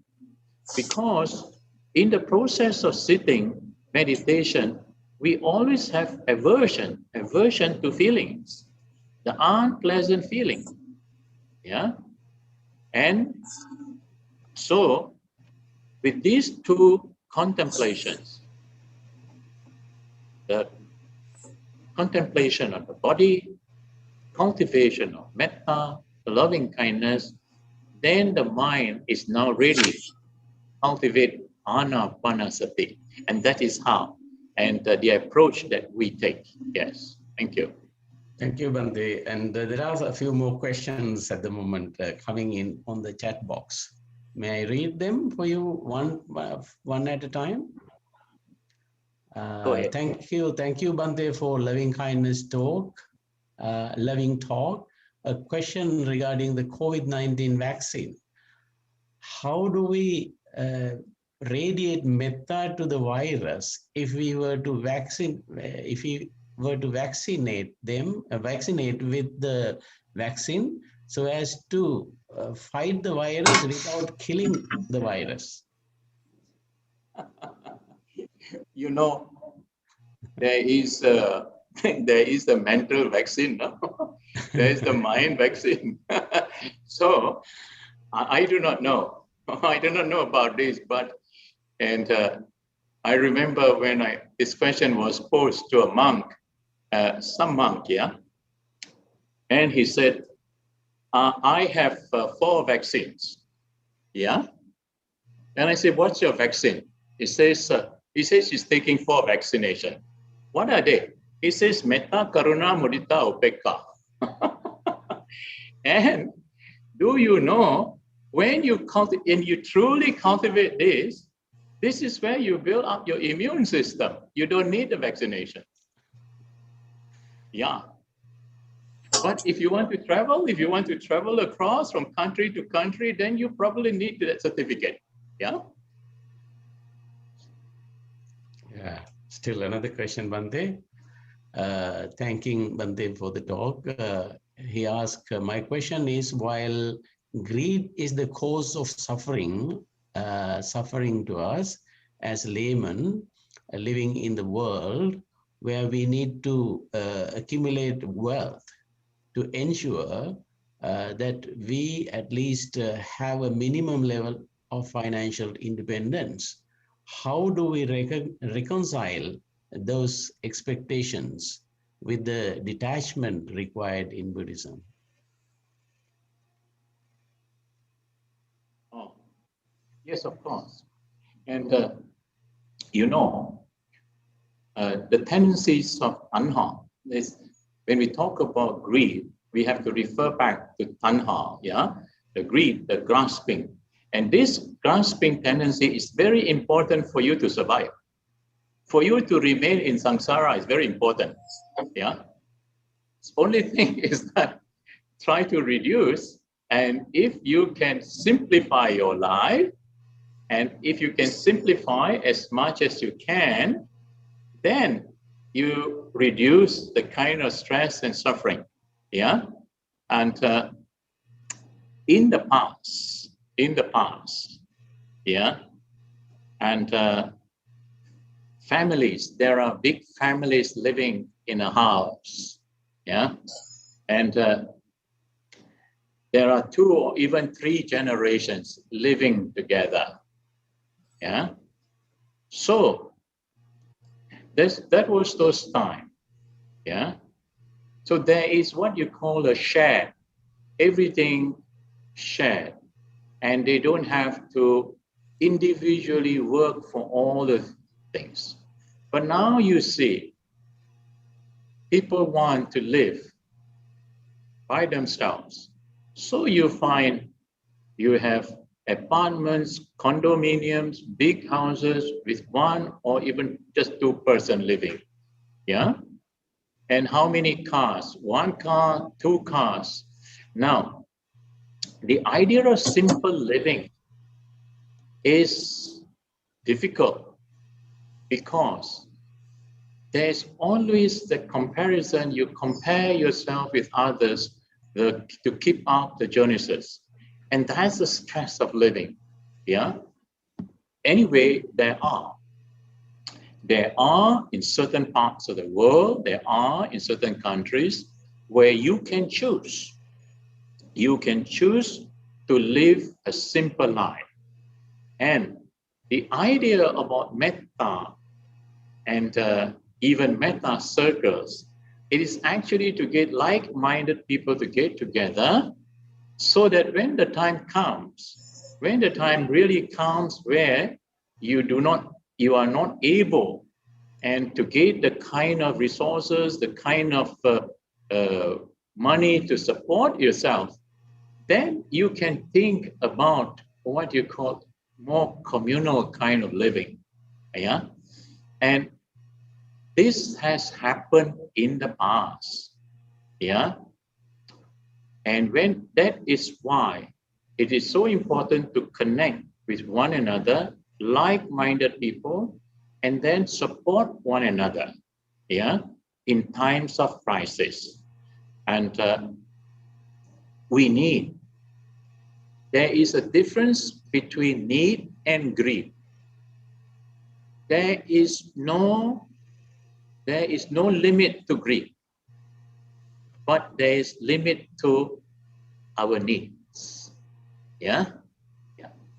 because in the process of sitting, meditation, we always have aversion to feelings, the unpleasant feeling. Yeah. And so with these two contemplations, the contemplation of the body, cultivation of metta, loving kindness, then the mind is now ready to cultivate anapanasati. And that is how, and the approach that we take. Yes, thank you. Thank you, Bhante. And there are a few more questions at the moment coming in on the chat box. May I read them for you one at a time? Go ahead. Thank you, Bhante, for loving kindness talk, loving talk. A question regarding the COVID-19 vaccine. How do we radiate metta to the virus if we were to vaccinate them, vaccinate with the vaccine, so as to fight the virus without killing the virus? You know, there is a mental vaccine, no? There is the mind vaccine. So I do not know. I do not know about this, but I remember when this question was posed to a monk, some monk, yeah, and he said, "I have 4 vaccines." Yeah, and I said, "What's your vaccine?" He says he's taking 4 vaccination. What are they? He says metta, karuna, mudita, upekka. And do you know, when you truly cultivate this is where you build up your immune system. You don't need the vaccination. Yeah. But if you want to travel across from country to country, then you probably need that certificate. Yeah. Yeah. Still another question, Bhante. Thanking Bhante for the talk. He asked, my question is, while greed is the cause of suffering to us as laymen living in the world where we need to accumulate wealth to ensure that we at least have a minimum level of financial independence. How do we reconcile those expectations with the detachment required in Buddhism? Oh, yes, of course. And you know, the tendencies of tanha is, when we talk about greed, we have to refer back to tanha, yeah, the greed, the grasping. And this grasping tendency is very important for you to survive. For you to remain in samsara is very important. Yeah. The only thing is that try to reduce, and if you can simplify your life, and if you can simplify as much as you can, then you reduce the kind of stress and suffering. Yeah. And in the past, yeah, and families, there are big families living in a house, yeah, and there are 2 or even 3 generations living together, yeah. So that was those time, yeah. So there is what you call a share, everything shared, and they don't have to individually work for all the things. But now you see, people want to live by themselves. So you find you have apartments, condominiums, big houses with 1 or even just 2 person living. Yeah. And how many cars? 1 car, 2 cars. Now, the idea of simple living is difficult because there's always the comparison. You compare yourself with others to keep up the genesis. And that's the stress of living. Yeah. Anyway, there are in certain parts of the world, there are in certain countries where you can choose. You can choose to live a simple life. And the idea about metta and even metta circles, it is actually to get like-minded people to get together so that when the time comes, when the time really comes where you are not able and to get the kind of resources, the kind of money to support yourself, then you can think about what you call more communal kind of living. Yeah. And this has happened in the past. Yeah. And when that is why it is so important to connect with one another, like-minded people, and then support one another, yeah, in times of crisis. And there is a difference between need and greed. There is no limit to greed, but there is limit to our needs. Yeah.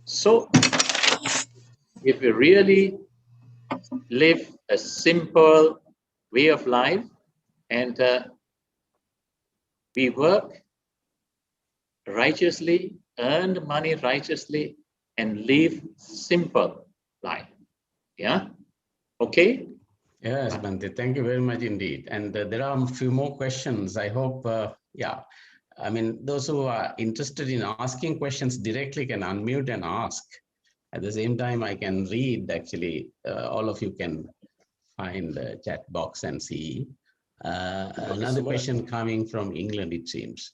So if we really live a simple way of life and we work righteously, earn money righteously, and live simple life. Yeah. Okay. Yes, Bhante, thank you very much indeed. And there are a few more questions. I hope, yeah, I mean, those who are interested in asking questions directly can unmute and ask. At the same time, I can read, actually, all of you can find the chat box and see. Another question coming from England, it seems.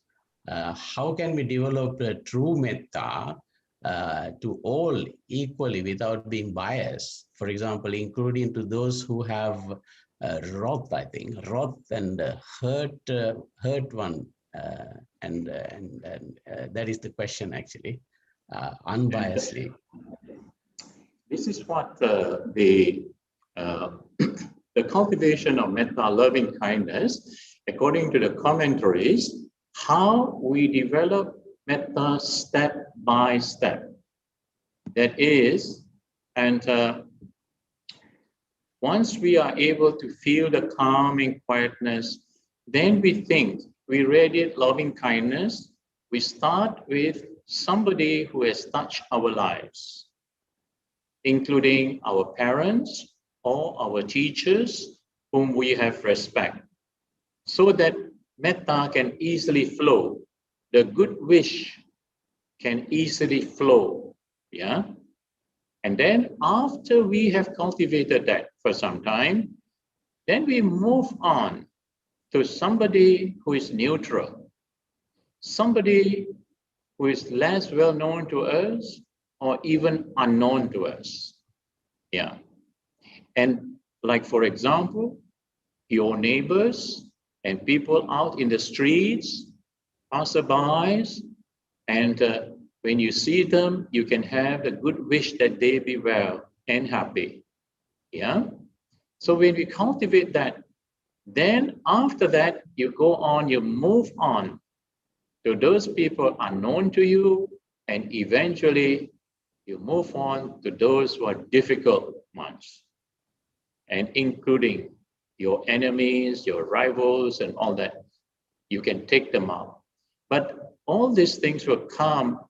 How can we develop a true metta to all equally without being biased? For example, including to those who have wrath, I think, wrath and hurt one. And that is the question, actually, unbiasedly. This is what the cultivation of metta, loving kindness, according to the commentaries, how we develop metta step by step. That is, and once we are able to feel the calming quietness, then we radiate loving kindness. We start with somebody who has touched our lives, including our parents or our teachers whom we have respect, so that metta can easily flow. The good wish can easily flow Yeah. And then after we have cultivated that for some time, then we move on to somebody who is neutral, somebody who is less well known to us or even unknown to us. Yeah. And like, for example, your neighbors and people out in the streets, passerbys, and when you see them, you can have a good wish that they be well and happy. Yeah. So when we cultivate that, then after that, you go on, you move on to those people unknown to you, and eventually you move on to those who are difficult ones, and including your enemies, your rivals, and all that. You can take them out. But all these things will come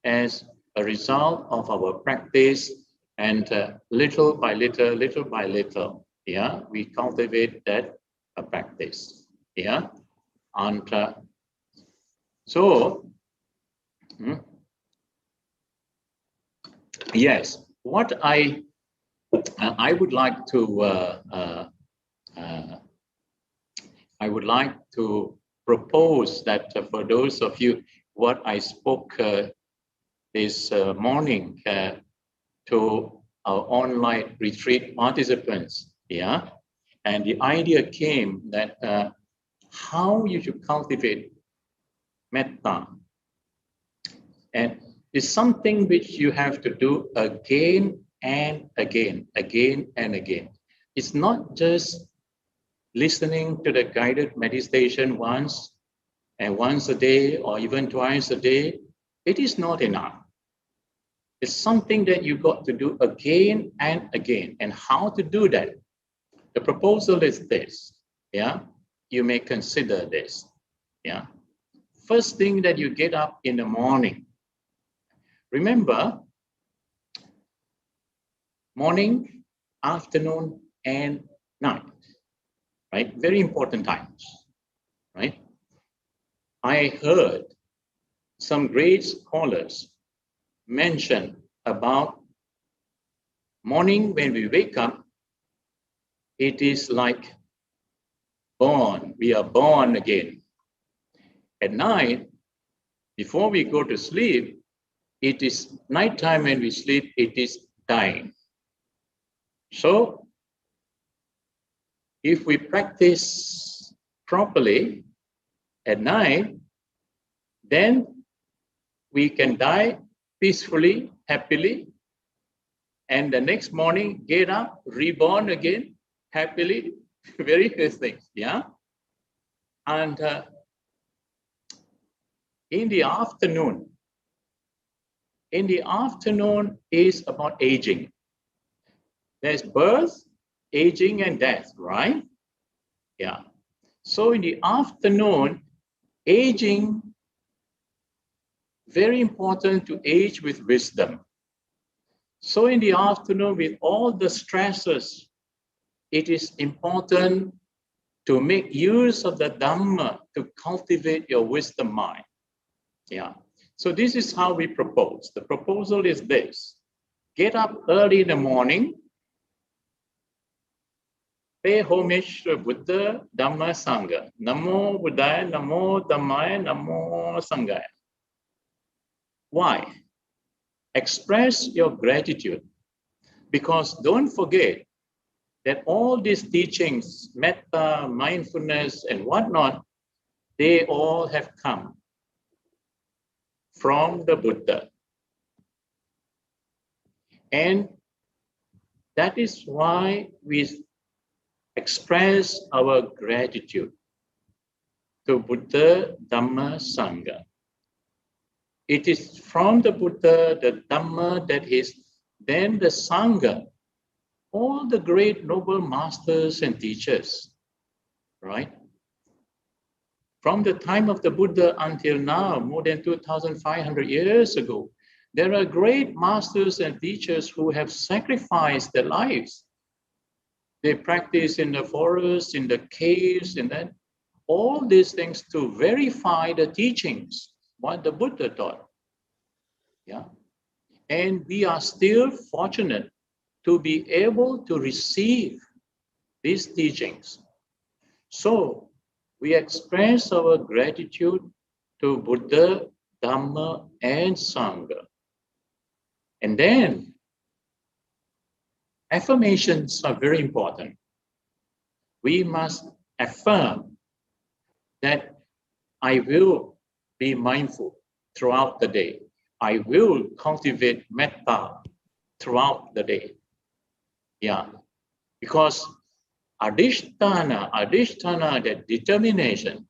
as a result of our practice, and little by little, yeah, we cultivate that practice, yeah. And so, yes, what I would like to propose that for those of you, what I spoke this morning to our online retreat participants, yeah, and the idea came that how you should cultivate metta, and it's something which you have to do again and again. It's not just listening to the guided meditation once a day or even twice a day. It is not enough. It's something that you got to do again and again. And how to do that? The proposal is this, yeah? You may consider this, yeah? First thing that you get up in the morning. Remember, morning, afternoon, and night, right? Very important times, right? I heard some great scholars mention about morning when we wake up, it is like born, we are born again. At night, before we go to sleep, it is nighttime when we sleep, it is dying. So if we practice properly at night, then we can die peacefully, happily, and the next morning get up, reborn again, happily, very good things, yeah? And in the afternoon is about aging. There's birth, aging, and death, right? Yeah. So in the afternoon, aging, very important to age with wisdom. So in the afternoon, with all the stresses, it is important to make use of the Dhamma to cultivate your wisdom mind. Yeah. So this is how we propose. The proposal is this. Get up early in the morning, pay homage to Buddha, Dhamma, Sangha. Namo Buddhaya, Namo Dhammaya, Namo Sanghaya. Why? Express your gratitude, because don't forget that all these teachings, metta, mindfulness, and whatnot, they all have come from the Buddha. And that is why we express our gratitude to Buddha, Dhamma, Sangha. It is from the Buddha, the Dhamma, that is then the Sangha, all the great noble masters and teachers, right? From the time of the Buddha until now, more than 2,500 years ago, there are great masters and teachers who have sacrificed their lives. They practice in the forest, in the caves, and then all these things to verify the teachings, what the Buddha taught. Yeah. And we are still fortunate to be able to receive these teachings. So we express our gratitude to Buddha, Dhamma, and Sangha. And then affirmations are very important. We must affirm that I will be mindful throughout the day. I will cultivate metta throughout the day. Yeah, because adhisthana, that determination.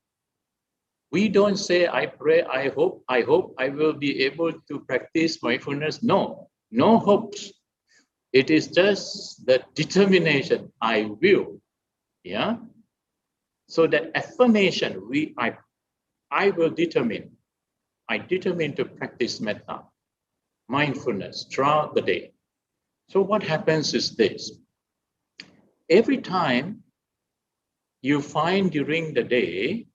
We don't say, I pray, I hope I will be able to practice mindfulness. No, no hopes. It is just the determination, I will. Yeah. So that affirmation, I will determine. I determine to practice metta, mindfulness throughout the day. So what happens is this. Every time you find during the day,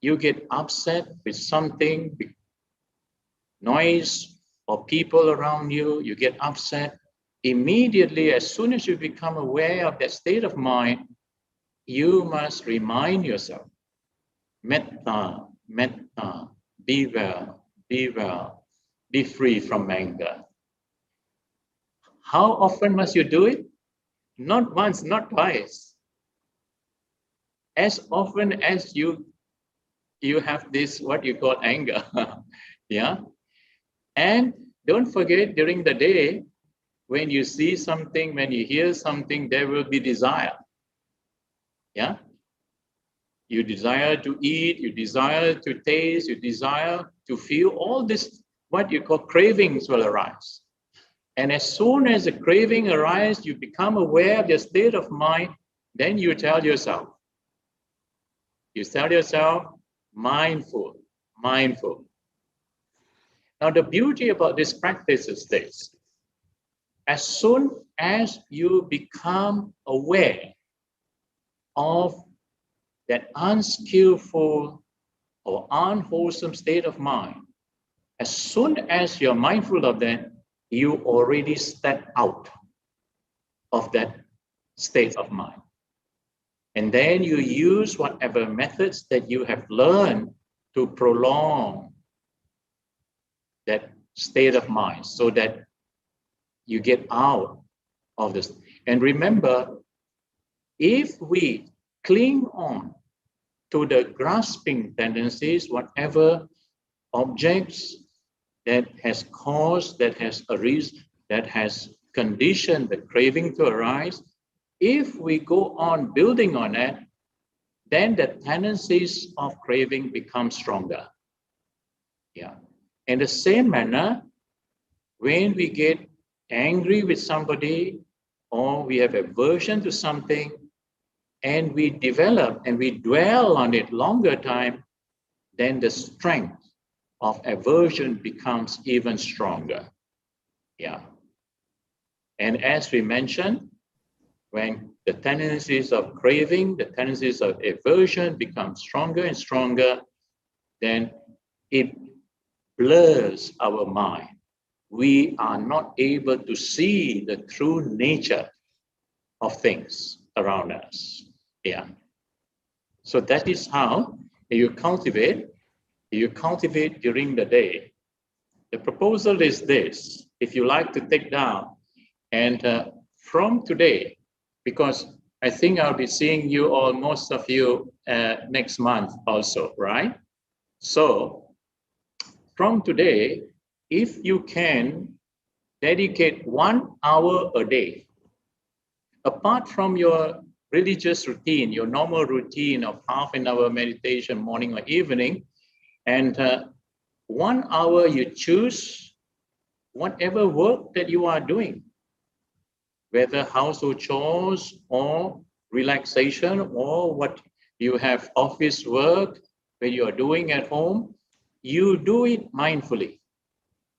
you get upset with something, noise or people around you, you get upset. Immediately, as soon as you become aware of that state of mind, you must remind yourself, metta, metta, be well, be free from anger. How often must you do it? Not once, not twice. As often as you have this, what you call anger. Yeah. And don't forget, during the day, when you see something, when you hear something, there will be desire. Yeah. You desire to eat, you desire to taste, you desire to feel. All this, what you call cravings, will arise. And as soon as the craving arises, you become aware of the state of mind, then you tell yourself, mindful, mindful. Now, the beauty about this practice is this. As soon as you become aware of that unskillful or unwholesome state of mind, as soon as you're mindful of that, you already step out of that state of mind. And then you use whatever methods that you have learned to prolong that state of mind so that you get out of this. And remember, if we cling on to the grasping tendencies, whatever objects that has caused, that has arisen, that has conditioned the craving to arise, if we go on building on it, then the tendencies of craving become stronger. Yeah. In the same manner, when we get angry with somebody or we have aversion to something and we develop and we dwell on it longer time, then the strength of aversion becomes even stronger. Yeah. And as we mentioned, when the tendencies of craving, the tendencies of aversion become stronger and stronger, then it blurs our mind. We are not able to see the true nature of things around us. Yeah. So that is how you cultivate during the day. The proposal is this, if you like to take down, and from today, because I think I'll be seeing you all, most of you, next month also, right? So from today, if you can dedicate 1 hour a day, apart from your religious routine, your normal routine of half an hour meditation, morning or evening, and 1 hour you choose whatever work that you are doing, whether household chores or relaxation or what you have office work that you are doing at home, you do it mindfully.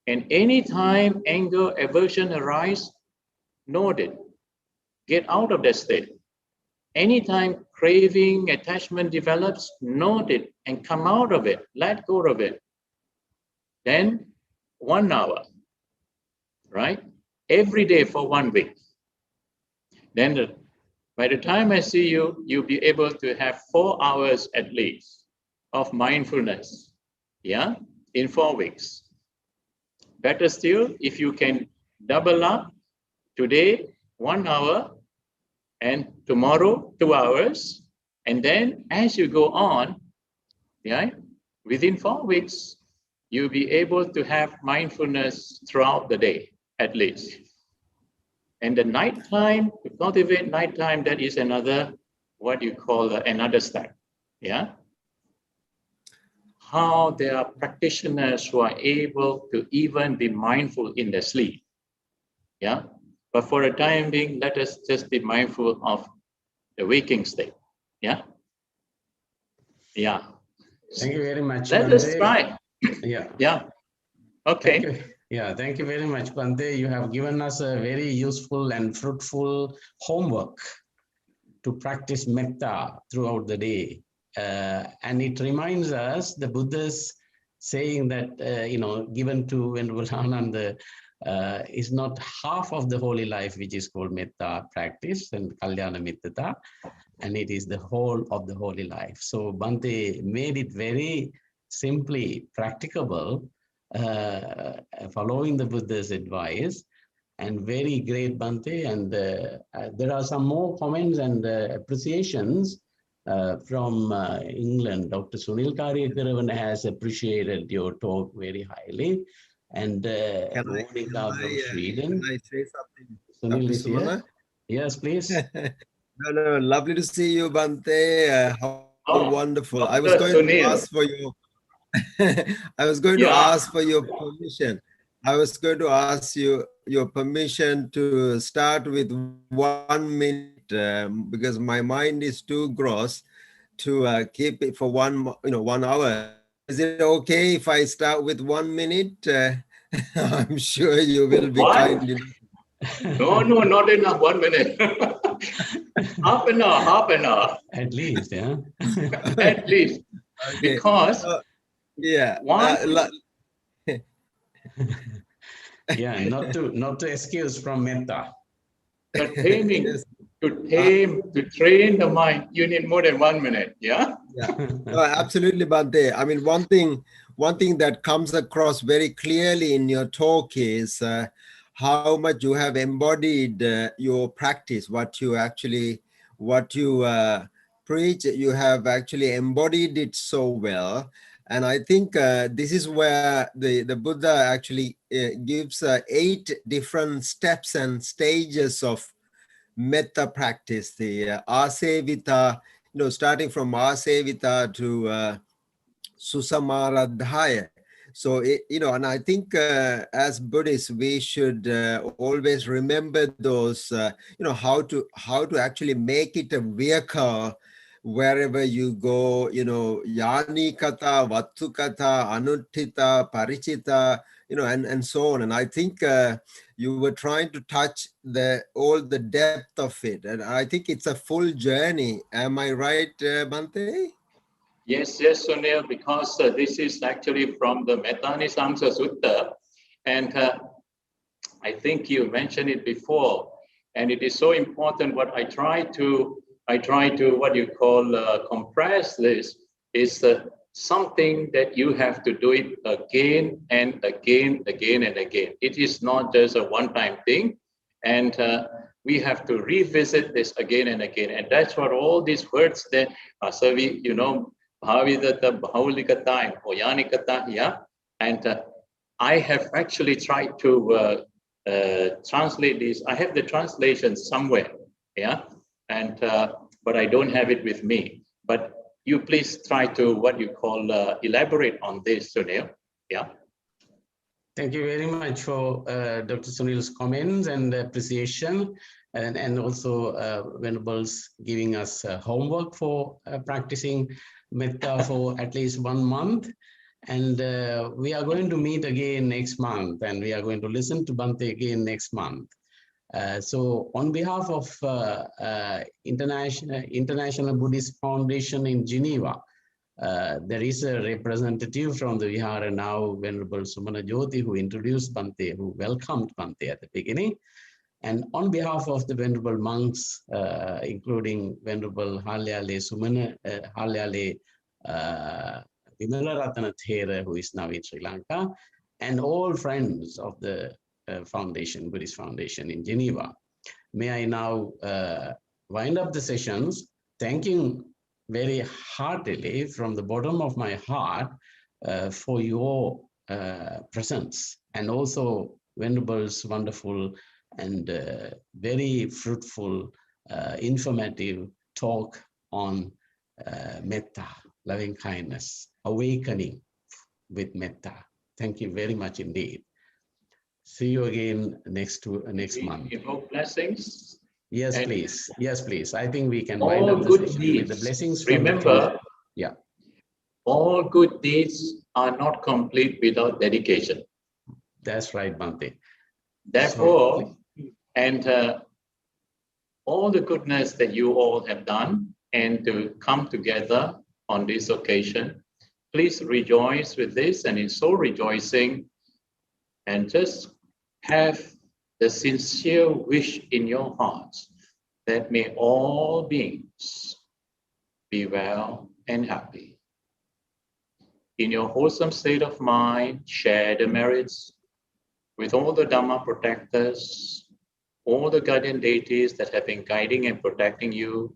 And anytime anger, aversion arise, note it. Get out of that state. Anytime craving, attachment develops, note it and come out of it. Let go of it. Then 1 hour. right? Every day for 1 week. Then by the time I see you, you'll be able to have 4 hours at least of mindfulness, yeah, in 4 weeks. Better still, if you can double up, today 1 hour and tomorrow 2 hours, and then as you go on, yeah, within 4 weeks, you'll be able to have mindfulness throughout the day, at least. And the nighttime, to cultivate nighttime, that is another, what you call another step, yeah? How there are practitioners who are able to even be mindful in their sleep, yeah? But for the time being, let us just be mindful of the waking state, yeah? Yeah. Thank you very much, Let us try. Yeah. Yeah. Okay. Thank you. Yeah, thank you very much, Bhante. You have given us a very useful and fruitful homework to practice metta throughout the day. And it reminds us the Buddha's saying that, given to Venerable Mahinda, is not half of the holy life, which is called metta practice and kalyana mittata, and it is the whole of the holy life. So Bhante made it very simply practicable, following the Buddha's advice, and very great, Bhante. And there are some more comments and appreciations from England. Dr. Sunil Kariyakaravan has appreciated your talk very highly. And Monica from Sweden. Can I say something? Sunil Dr. is here. Sumana? Yes, please. No, lovely to see you, Bhante. How wonderful. I was Dr. going to Sunil. ask for your I was going to ask for your permission. I was going to ask you your permission to start with 1 minute because my mind is too gross to keep it for 1 hour. Is it okay if I start with 1 minute? I'm sure you will be kind enough. No, not enough. 1 minute. half an hour. At least, yeah. At least. Okay. Because yeah. Yeah, not to excuse from metta. But taming, to train the mind, you need more than 1 minute. Yeah. Yeah. No, absolutely, Bhante. I mean, one thing that comes across very clearly in your talk is how much you have embodied your practice, what you preach. You have actually embodied it so well. And I think this is where the Buddha actually gives 8 different steps and stages of metta practice, the asevita, starting from asevita to susamaradhaya. So, and I think as Buddhists, we should always remember those, how to actually make it a vehicle wherever you go, yani kata, vattu kata, anuttita, parichita, and so on. And I think you were trying to touch all the depth of it. And I think it's a full journey. Am I right, Bhante? Yes, Sunil, because this is actually from the Metta-Nisangsa Sutta. And I think you mentioned it before. And it is so important. What I try to what you call compress this is something that you have to do it again and again. It is not just a one-time thing. And we have to revisit this again and again. And that's what all these words that Asavi, Bhavidata, Bhaulikata, and Oyanikata, yeah. And I have actually tried to translate these. I have the translation somewhere, yeah. And but I don't have it with me. But you please try to what you call elaborate on this, Sunil. Yeah. Thank you very much for Dr. Sunil's comments and appreciation, and also Venerables giving us homework for practicing metta for at least 1 month. And we are going to meet again next month, and we are going to listen to Bhante again next month. So on behalf of International Buddhist Foundation in Geneva, There is a representative from the Vihara now, Venerable Sumana Jyoti, who introduced Bhante, who welcomed Bhante at the beginning. And on behalf of the Venerable monks, including Venerable Halyale Sumana, Halyale Vimalaratana Thera, who is now in Sri Lanka, and all friends of the foundation, Buddhist Foundation in Geneva. May I now wind up the sessions, thanking very heartily from the bottom of my heart for your presence, and also Venerable's wonderful and very fruitful, informative talk on metta, loving kindness, awakening with metta. Thank you very much indeed. See you again next month. Invoke blessings. Yes, And please. Yes, please. I think we can all wind up the good session with the deeds. blessings from Remember, the king. Yeah, all good deeds are not complete without dedication. that's right, Bhante. Therefore, enter all the goodness that you all have done, and to come together on this occasion. Please rejoice with this, and in so rejoicing, and just have the sincere wish in your hearts that may all beings be well and happy. In your wholesome state of mind, share the merits with all the Dhamma protectors, all the guardian deities that have been guiding and protecting you,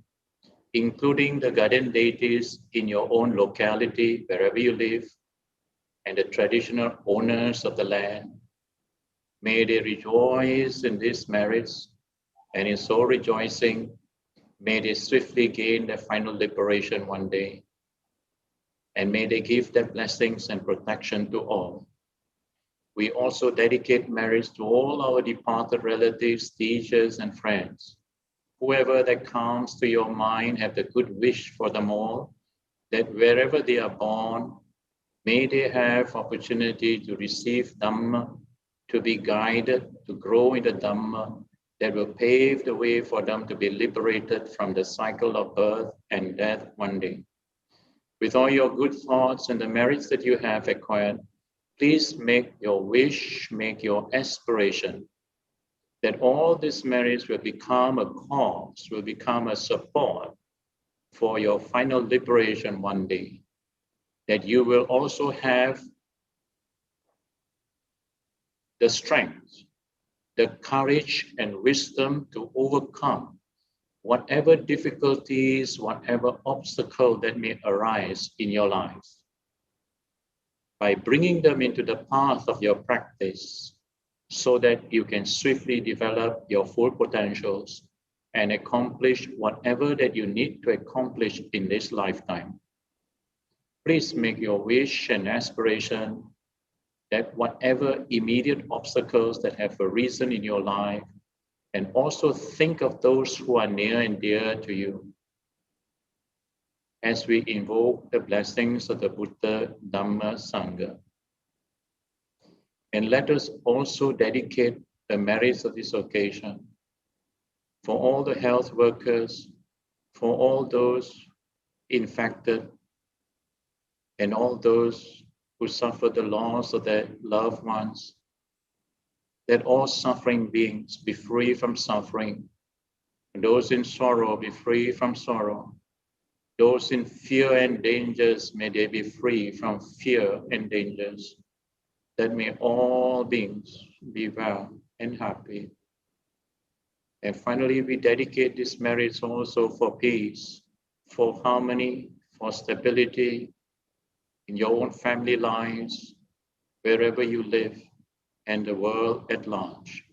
including the guardian deities in your own locality, wherever you live, and the traditional owners of the land. May they rejoice in these merits, and in so rejoicing, may they swiftly gain their final liberation one day. And may they give their blessings and protection to all. We also dedicate merits to all our departed relatives, teachers, and friends. Whoever that comes to your mind, have the good wish for them all, that wherever they are born, may they have opportunity to receive Dhamma, to be guided, to grow in the Dhamma, that will pave the way for them to be liberated from the cycle of birth and death one day. With all your good thoughts and the merits that you have acquired, please make your wish, make your aspiration, that all these merits will become a cause, will become a support for your final liberation one day. That you will also have the strength, the courage and wisdom to overcome whatever difficulties, whatever obstacle that may arise in your lives. By bringing them into the path of your practice, so that you can swiftly develop your full potentials and accomplish whatever that you need to accomplish in this lifetime. Please make your wish and aspiration that whatever immediate obstacles that have arisen in your life, and also think of those who are near and dear to you, as we invoke the blessings of the Buddha, Dhamma, Sangha. And let us also dedicate the merits of this occasion for all the health workers, for all those infected, and all those who suffer the loss of their loved ones, that all suffering beings be free from suffering, and those in sorrow be free from sorrow, those in fear and dangers, may they be free from fear and dangers, that may all beings be well and happy. And finally, we dedicate these merits also for peace, for harmony, for stability in your own family lives, wherever you live, and the world at large.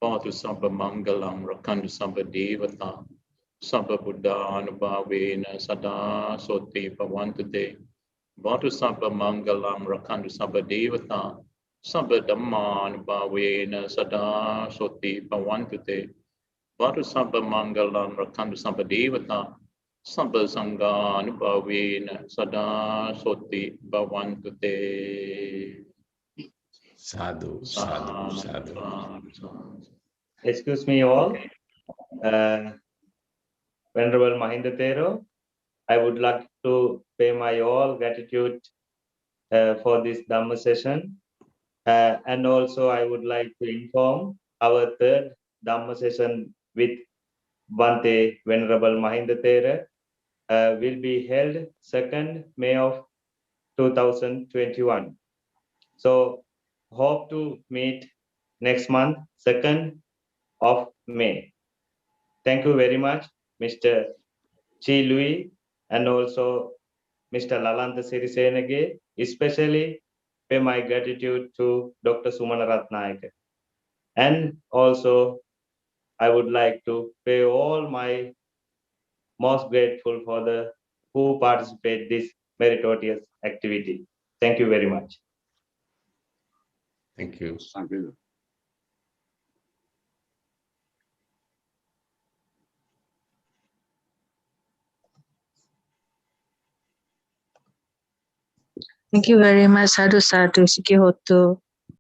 Pātu Sambha Mangalam Rakantu Sambha Devata Sambha Buddha Anubhavena Sada Soti Bhavantu Te. Pātu Sambha Mangalam Rakantu Sambha Devata Sambha Dhamma Anubhavena Sada Soti Bhavantu Te. Pātu Sambha Mangalam Rakantu Sambha Devata Sambha Sangha Anubhavena Sada Soti Bhavantu Te. Sadhu, sadhu, sadhu. Excuse me all. Venerable Mahinda Thero, I would like to pay my all gratitude for this Dhamma session. And also I would like to inform our third Dhamma session with Bhante Venerable Mahinda Thera will be held 2nd May of 2021. So hope to meet next month, 2nd of May. Thank you very much, Mr. Chi Louis, and also Mr. Lalanta Sirisenage, especially pay my gratitude to Dr. Sumana Ratnayake. And also, I would like to pay all my most grateful for the who participate this meritorious activity. Thank you very much. Thank you. Thank you very much, Sadhu Sadhu Sikihoto.